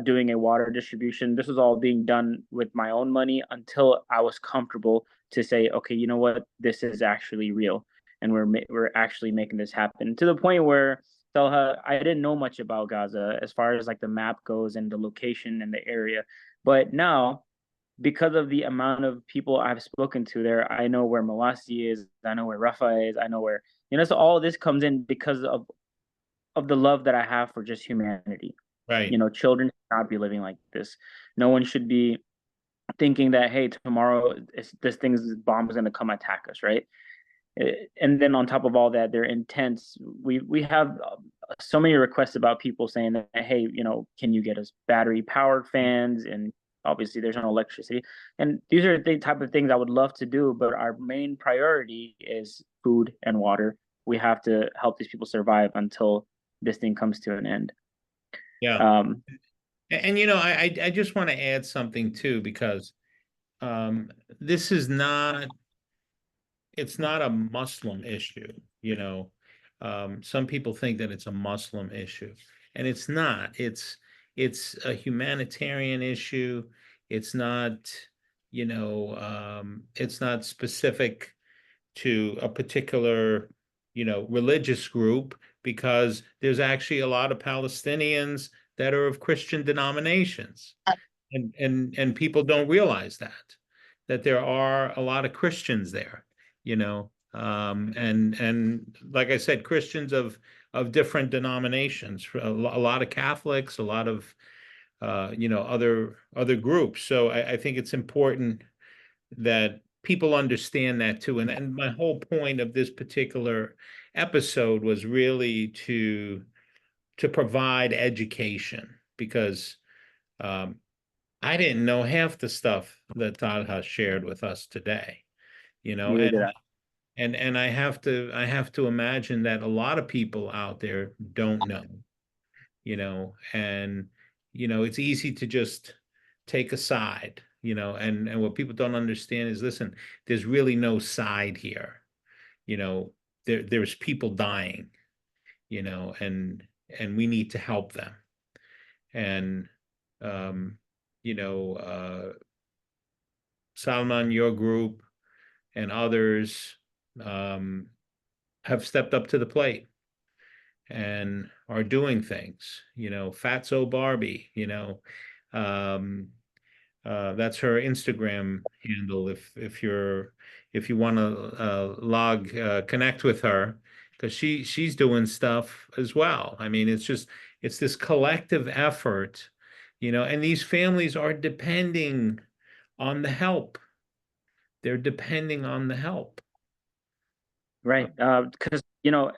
doing a water distribution. This was all being done with my own money until I was comfortable to say, okay, you know what, this is actually real, and we're actually making this happen. To the point where, Talha, I didn't know much about Gaza as far as like the map goes and the location and the area, but now because of the amount of people I've spoken to there, I know where Mawasi is, I know where Rafa is, I know where, so all of this comes in because of the love that I have for just humanity. Right. Children should not be living like this. No one should be thinking that, hey, tomorrow this bomb is going to come attack us, right? And then on top of all that, they're intense. We have so many requests about people saying that, hey, can you get us battery powered fans? And obviously there's no electricity. And these are the type of things I would love to do, but our main priority is food and water. We have to help these people survive until this thing comes to an end. Yeah. And I just want to add something too, because this is not, it's not a Muslim issue. Some people think that it's a Muslim issue, and it's not. It's a humanitarian issue. It's not, it's not specific to a particular, religious group, because there's actually a lot of Palestinians that are of Christian denominations. And people don't realize that there are a lot of Christians there, and like I said, Christians of different denominations, a lot of Catholics, a lot of other groups. So I think it's important that people understand that too. And my whole point of this particular episode was really to provide education, because I didn't know half the stuff that Talha shared with us today, and I have to imagine that a lot of people out there don't know, and it's easy to just take a side, and what people don't understand is, listen, there's really no side here. There's people dying, and we need to help them. And Salman, your group, and others have stepped up to the plate and are doing things. Fatso Barbie, that's her Instagram handle. If you want to connect with her, because she's doing stuff as well. I mean, it's this collective effort, and these families are depending on the help. They're depending on the help. Right. Because,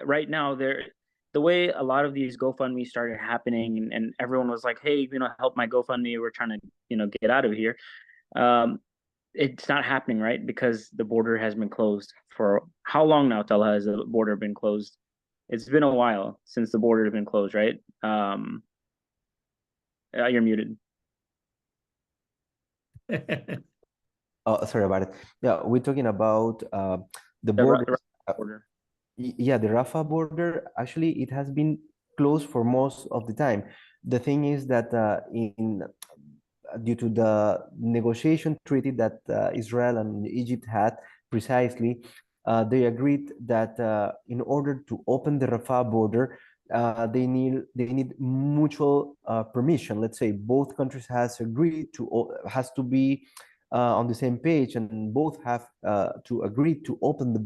right now the way a lot of these GoFundMe started happening, and everyone was like, hey, help my GoFundMe. We're trying to, get out of here. It's not happening, right? Because the border has been closed for how long now, Talha, has the border been closed? It's been a while since the border has been closed, right? You're muted. Oh, sorry about it. Yeah, we're talking about the border. Border. Yeah, the Rafah border, actually, it has been closed for most of the time. The thing is that due to the negotiation treaty that Israel and Egypt had, precisely, they agreed that in order to open the Rafah border, they need mutual permission. Let's say both countries has to be on the same page, and both have to agree to open the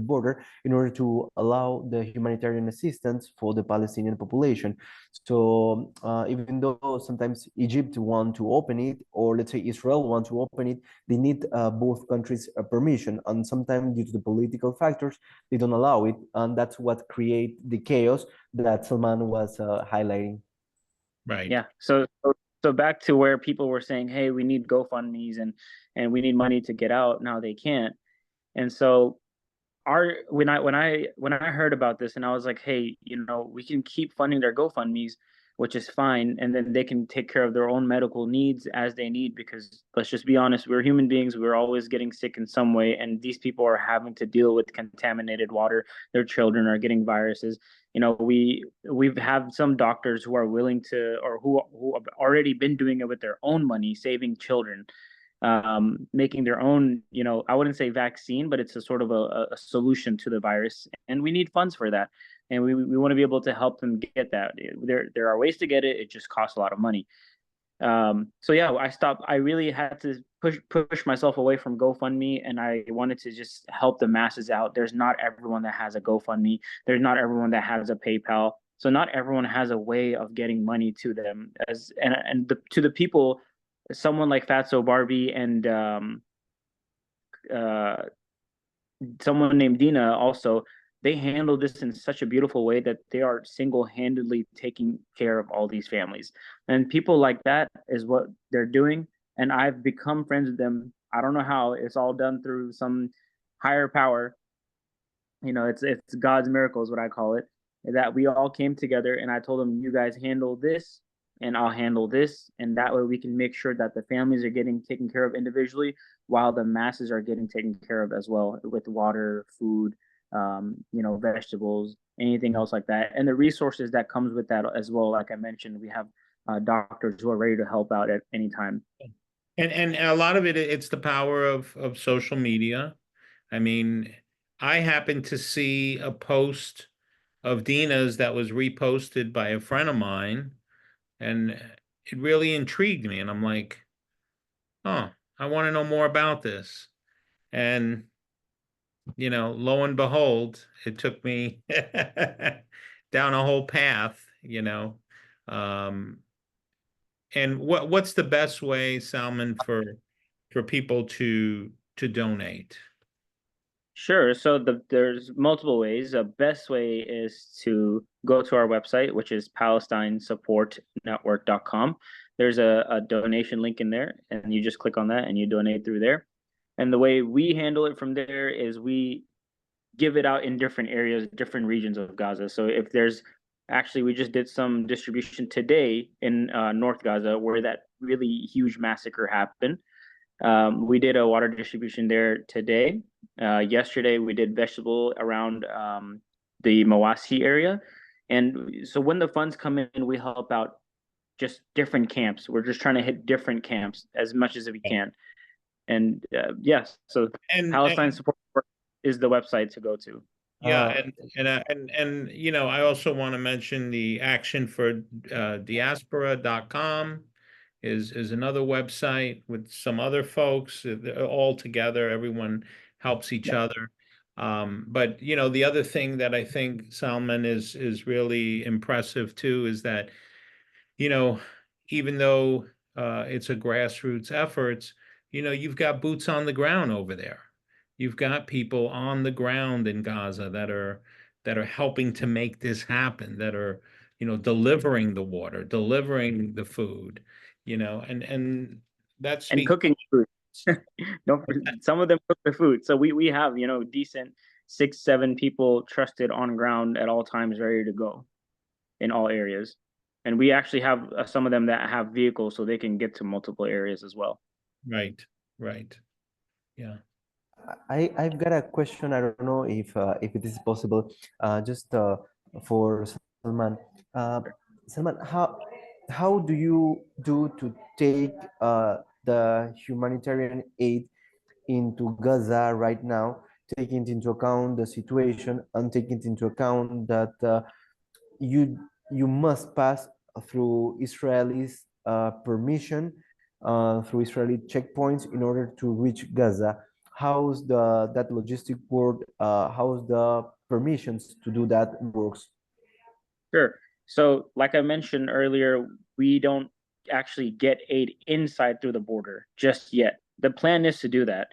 border in order to allow the humanitarian assistance for the Palestinian population. So even though sometimes Egypt want to open it, or let's say Israel want to open it, they need both countries' permission, and sometimes due to the political factors, they don't allow it, and that's what create the chaos that Salman was highlighting. Right. Yeah. So back to where people were saying, hey, we need GoFundMes and we need money to get out. Now they can't. And so when I heard about this, and I was like, hey, we can keep funding their GoFundMes, which is fine, and then they can take care of their own medical needs as they need, because let's just be honest, we're human beings, we're always getting sick in some way, and these people are having to deal with contaminated water. Their children are getting viruses. We've had some doctors who are willing to, or who have already been doing it with their own money, saving children, making their own, I wouldn't say vaccine, but it's a sort of a solution to the virus, and we need funds for that, and we want to be able to help them get that. There are ways to get it. It just costs a lot of money. So yeah, I stopped. I really had to push myself away from GoFundMe, and I wanted to just help the masses out. There's not everyone that has a GoFundMe. There's not everyone that has a PayPal. So not everyone has a way of getting money to them. To the people, someone like Fatso Barbie and uh, someone named Dina also, they handle this in such a beautiful way that they are single-handedly taking care of all these families. And people like that is what they're doing. And I've become friends with them. I don't know how. It's all done through some higher power. It's God's miracle is what I call it. That we all came together and I told them, you guys handle this and I'll handle this. And that way we can make sure that the families are getting taken care of individually while the masses are getting taken care of as well with water, food, vegetables, anything else like that. And the resources that comes with that as well. Like I mentioned, we have doctors who are ready to help out at any time. And a lot of it's the power of social media. I mean, I happened to see a post of Dina's that was reposted by a friend of mine, and it really intrigued me. And I'm like, oh, I want to know more about this. And, lo and behold, it took me down a whole path, Um, and what's the best way, Salman, for people to donate? Sure. So there's multiple ways. The best way is to go to our website, which is palestinesupportnetwork.com. There's a donation link in there, and you just click on that and you donate through there. And the way we handle it from there is we give it out in different areas, different regions of Gaza. So if there's actually, we just did some distribution today in North Gaza where that really huge massacre happened. We did a water distribution there today. Yesterday, we did vegetable around the Mawasi area. And so when the funds come in, we help out just different camps. We're just trying to hit different camps as much as we can. And yes, so Palestine Support is the website to go to. Yeah, I also want to mention the Action for Diaspora.com is another website with some other folks. All together, everyone helps each other. But the other thing that I think, Salman, is really impressive too is that even though it's a grassroots efforts, you've got boots on the ground over there. You've got people on the ground in Gaza that are helping to make this happen, that are, delivering the water, delivering the food, and that And speaks. cooking food. Some of them cook the food. So we have, decent 6, 7 people trusted on ground at all times, ready to go in all areas. And we actually have some of them that have vehicles so they can get to multiple areas as well. Right. Yeah. I've got a question. I don't know if it is possible. Just for Salman. Salman, how do you do to take the humanitarian aid into Gaza right now, taking into account the situation and taking into account that you must pass through Israelis permission, through Israeli checkpoints in order to reach Gaza? How's that logistic work? How's the permissions to do that works? Sure. So, like I mentioned earlier, we don't actually get aid inside through the border just yet. The plan is to do that.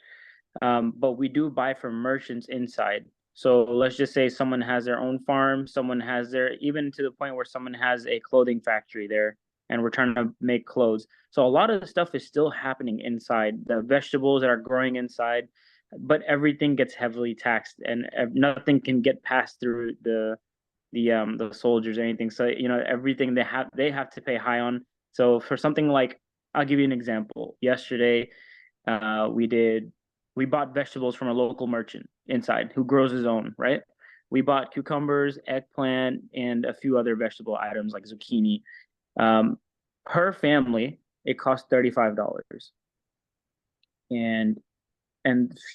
But we do buy from merchants inside. So let's just say someone has their own farm, someone has even to the point where someone has a clothing factory there, and we're trying to make clothes. So a lot of the stuff is still happening inside. The vegetables that are growing inside, but everything gets heavily taxed, and nothing can get passed through the soldiers or anything. So everything they have to pay high on. So for something like, I'll give you an example. Yesterday, we bought vegetables from a local merchant inside who grows his own, right? We bought cucumbers, eggplant, and a few other vegetable items like zucchini. Um, per family, it cost $35. And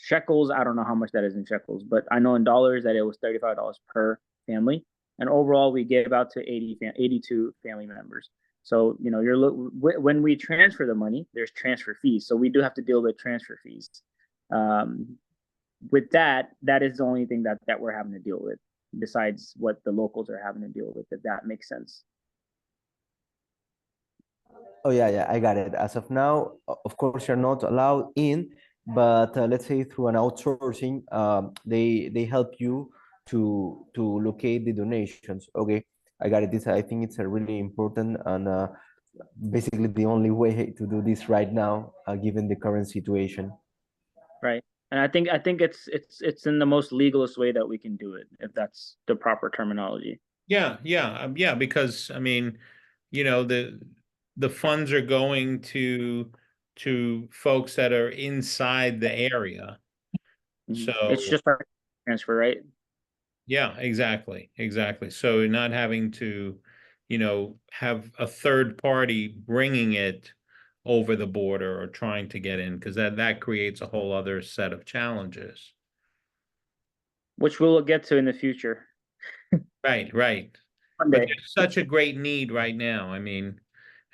shekels, I don't know how much that is in shekels, but I know in dollars that it was $35 per family. And overall, we gave out to 82 family members. So, when we transfer the money, there's transfer fees. So we do have to deal with transfer fees. Um, with that is the only thing that we're having to deal with, besides what the locals are having to deal with, if that makes sense. Oh yeah, yeah, I got it. As of now, of course, you're not allowed in, but let's say through an outsourcing, they help you to locate the donations. Okay, I got it. This I think it's a really important and basically the only way to do this right now, given the current situation. Right. And I think it's in the most legalist way that we can do it, if that's the proper terminology. Yeah, yeah, yeah, because I mean, the funds are going to folks that are inside the area. It's So just our transfer, right? yeah, exactly, exactly. So you're not having to, have a third party bringing it over the border or trying to get in, because that creates a whole other set of challenges. Which we will get to in the future Right, right. one But day. there's such a great need right now. I mean,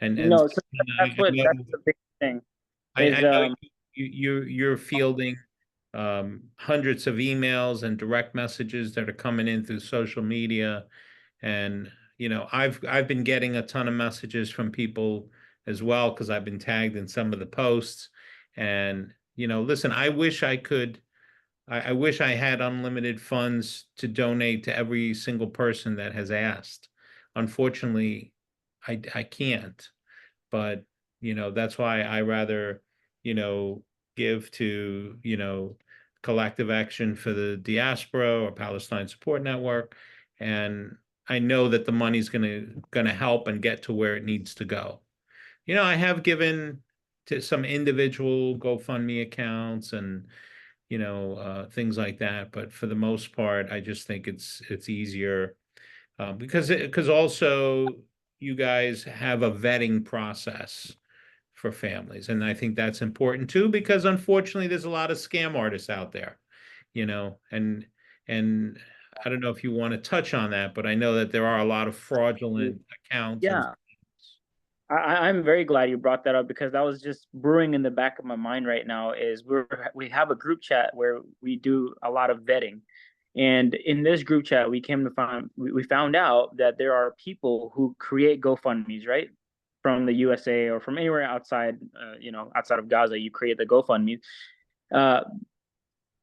and No, so that's the big thing I is know you're fielding hundreds of emails and direct messages that are coming in through social media, and I've been getting a ton of messages from people as well because I've been tagged in some of the posts, and listen, I wish I could. I wish I had unlimited funds to donate to every single person that has asked. Unfortunately, I can't. But that's why I rather you know give to Collective Action for the Diaspora or Palestine Support Network, and I know that the money's gonna help and get to where it needs to go. I have given to some individual GoFundMe accounts and things like that, but for the most part, I just think it's easier because also you guys have a vetting process for families, and I think that's important too, because unfortunately there's a lot of scam artists out there, and I don't know if you want to touch on that, but I know that there are a lot of fraudulent accounts and yeah. I'm very glad you brought that up, because that was just brewing in the back of my mind right now. Is we have a group chat where we do a lot of vetting, and in this group chat we found out that there are people who create GoFundmes, right, from the USA or from anywhere outside, outside of Gaza. You create the GoFundMe. Uh,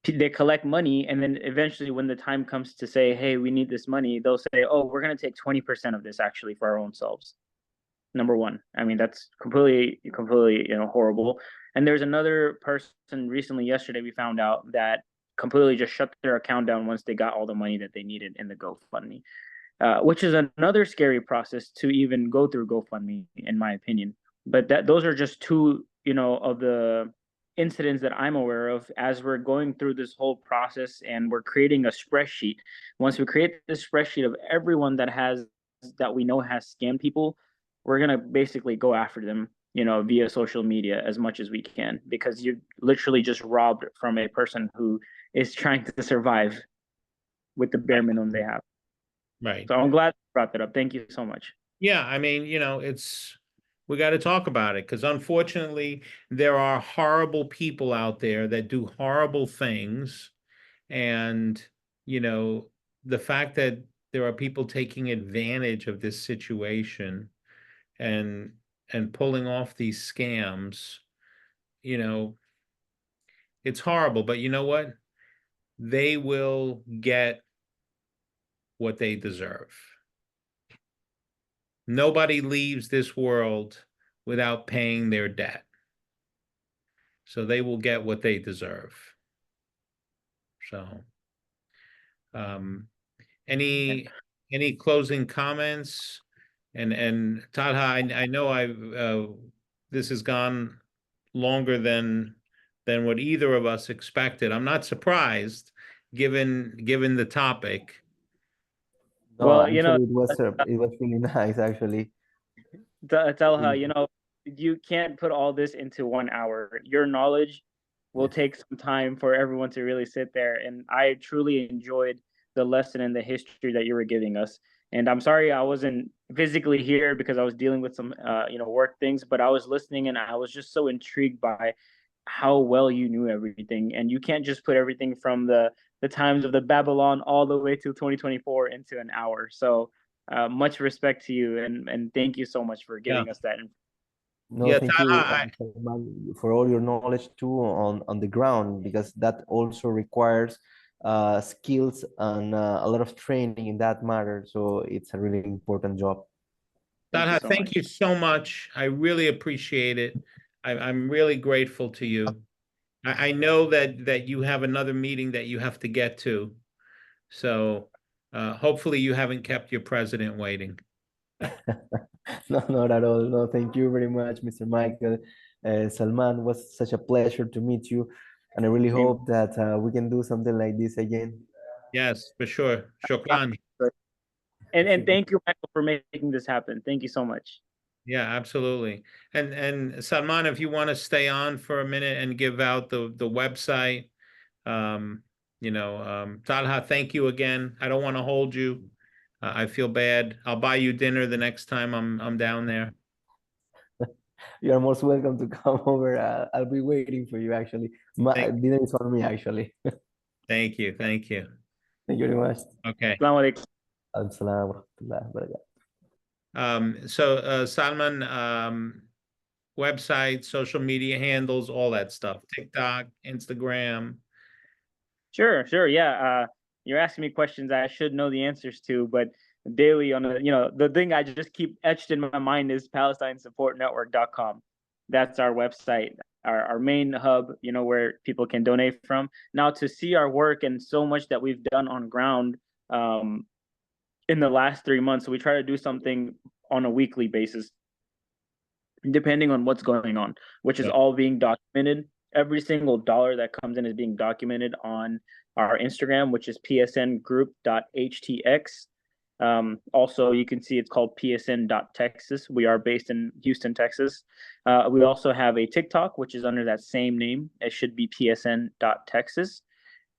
they collect money, and then eventually, when the time comes to say, "Hey, we need this money," they'll say, "Oh, we're going to take 20% of this actually for our own selves." Number one. I mean, that's completely, horrible. And there's another person recently, yesterday, we found out that completely just shut their account down once they got all the money that they needed in the GoFundMe, which is another scary process to even go through GoFundMe, in my opinion. But those are just two, of the incidents that I'm aware of as we're going through this whole process, and we're creating a spreadsheet. Once we create this spreadsheet of everyone that we know has scammed people, we're gonna basically go after them, via social media as much as we can, because you literally just robbed from a person who is trying to survive with the bare minimum they have. right. So I'm glad you brought that up. Thank you so much. Yeah, I mean, we got to talk about it because unfortunately there are horrible people out there that do horrible things, and you know, the fact that there are people taking advantage of this situation and pulling off these scams, you know, it's horrible, but you know what? They will get what they deserve. Nobody leaves this world without paying their debt. So they will get what they deserve. So, um, any closing comments? And Talha, I know this has gone longer than what either of us expected. I'm not surprised given the topic. No, Well, actually, it was really nice, actually. tell her, Really you can't put all this into 1 hour. Your knowledge will Yes. take some time for everyone to really sit there. And I truly enjoyed the lesson and the history that you were giving us. And I'm sorry I wasn't physically here because I was dealing with some work things, but I was listening and I was just so intrigued by how well you knew everything. And you can't just put everything from the times of the Babylon all the way to 2024 into an hour. So much respect to you, and thank you so much for Yeah. giving us that. No, Yeah, thank you, Talha, Salman, for all your knowledge too on the ground, because that also requires skills and a lot of training in that matter. So it's a really important job. Thank you Talha, so thank much. you so much. I really appreciate it. I'm really grateful to you. I know that you have another meeting that you have to get to. So hopefully you haven't kept your president waiting. No, not at all. No, thank you very much, Mr. Michael. Salman, was such a pleasure to meet you, and I really hope that we can do something like this again. Yes, for sure. Shukran. And thank you, Michael, for making this happen. Thank you so much. Yeah, absolutely. And Salman, if you want to stay on for a minute and give out the website, Talha, thank you again. I don't want to hold you. I feel bad. I'll buy you dinner the next time I'm down there. You are most welcome to come over. I'll be waiting for you, actually. My Thank, dinner is on me, actually. thank you. Thank you. Thank you very much. Okay. Assalamu alaikum. Assalamu warahmatullahi wabarakatuh. So Salman, website, social media handles, all that stuff. TikTok, Instagram. Sure. Yeah. You're asking me questions I should know the answers to, but daily on the thing I just keep etched in my mind is PalestineSupportNetwork.com. That's our website, our main hub, where people can donate from. Now, to see our work and so much that we've done on ground in the last 3 months, so we try to do something on a weekly basis, depending on what's going on, which is all being documented. Every single dollar that comes in is being documented on our Instagram, which is psngroup.htx. Also, you can see it's called psn.texas. We are based in Houston, Texas. We also have a TikTok, which is under that same name. It should be psn.texas.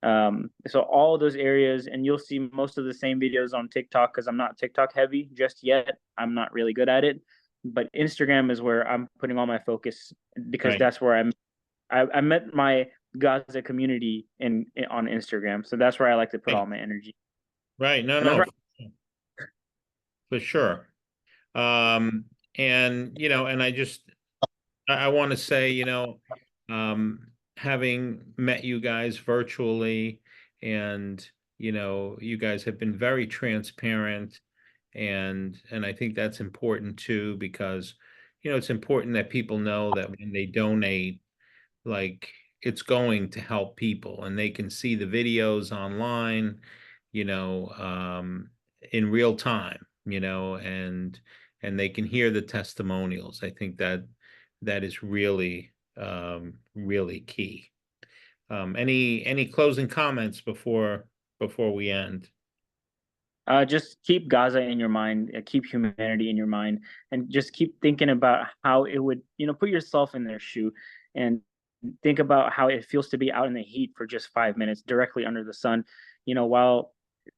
So all those areas, and you'll see most of the same videos on TikTok because I'm not TikTok heavy just yet. I'm not really good at it. But Instagram is where I'm putting all my focus because that's where I met my Gaza community on Instagram. So that's where I like to put all my energy. Right. No, for sure. And I want to say, having met you guys virtually, and you guys have been very transparent, and I think that's important too, because it's important that people know that when they donate, like, it's going to help people, and they can see the videos online, in real time, and they can hear the testimonials. I think that is really really key. Any closing comments before we end? Just keep Gaza in your mind, keep humanity in your mind, and just keep thinking about how it would, put yourself in their shoe and think about how it feels to be out in the heat for just 5 minutes directly under the sun, while,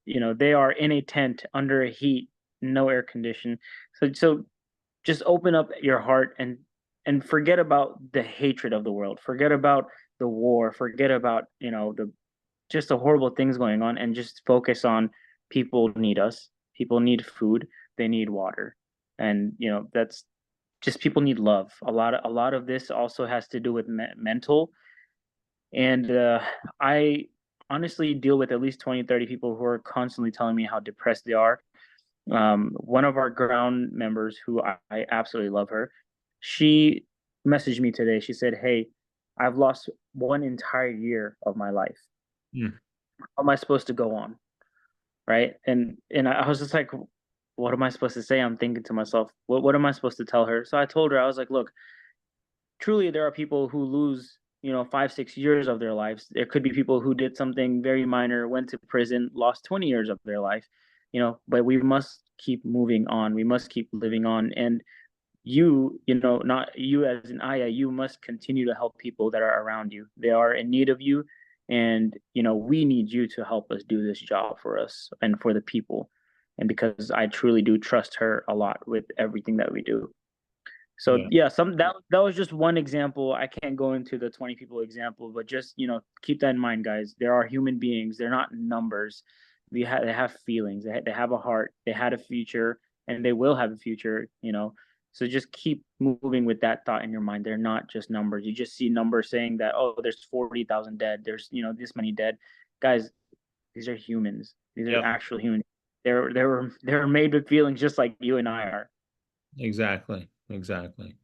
they are in a tent under a heat, no air condition. So just open up your heart and forget about the hatred of the world, forget about the war, forget about, just the horrible things going on, and just focus on people need us. People need food. They need water, and that's just people need love. A lot of this also has to do with mental, and I honestly deal with at least 20, 30 people who are constantly telling me how depressed they are. One of our ground members, who I absolutely love her, she messaged me today. She said, "Hey, I've lost one entire year of my life. Hmm. How am I supposed to go on?" Right? And I was just like, what am I supposed to say? I'm thinking to myself, what am I supposed to tell her? So I told her, I was like, look, truly there are people who lose, 5, 6 years of their lives. There could be people who did something very minor, went to prison, lost 20 years of their life, but we must keep moving on. We must keep living on. And not you as an Aya, you must continue to help people that are around you. They are in need of you. And, you know, we need you to help us do this job for us and for the people. And because I truly do trust her a lot with everything that we do. So Yeah. yeah, that was just one example. I can't go into the 20 people example, but just, you know, keep that in mind, guys. There are human beings. They're not numbers. They have feelings. They have a heart. They had a future, and they will have a future. You know, so just keep moving with that thought in your mind. They're not just numbers. You just see numbers saying that, oh, there's 40,000 dead. There's, you know, this many dead. Guys, these are humans. These are Yep. actual humans. They were made with feelings just like you and I are. Exactly. Exactly.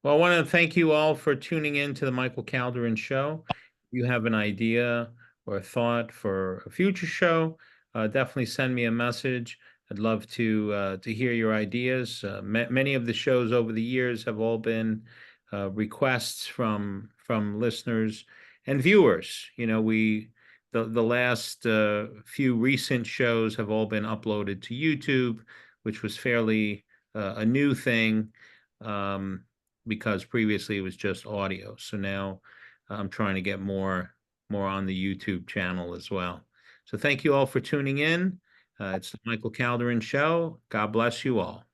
Well, I want to thank you all for tuning in to the Michael Calderin Show. If you have an idea or a thought for a future show, definitely send me a message. I'd love to hear your ideas. Many of the shows over the years have all been requests from listeners and viewers. You know, the last few recent shows have all been uploaded to YouTube, which was fairly a new thing. Because previously it was just audio. So now I'm trying to get more on the YouTube channel as well. So thank you all for tuning in. It's the Michael Calderin Show. God bless you all.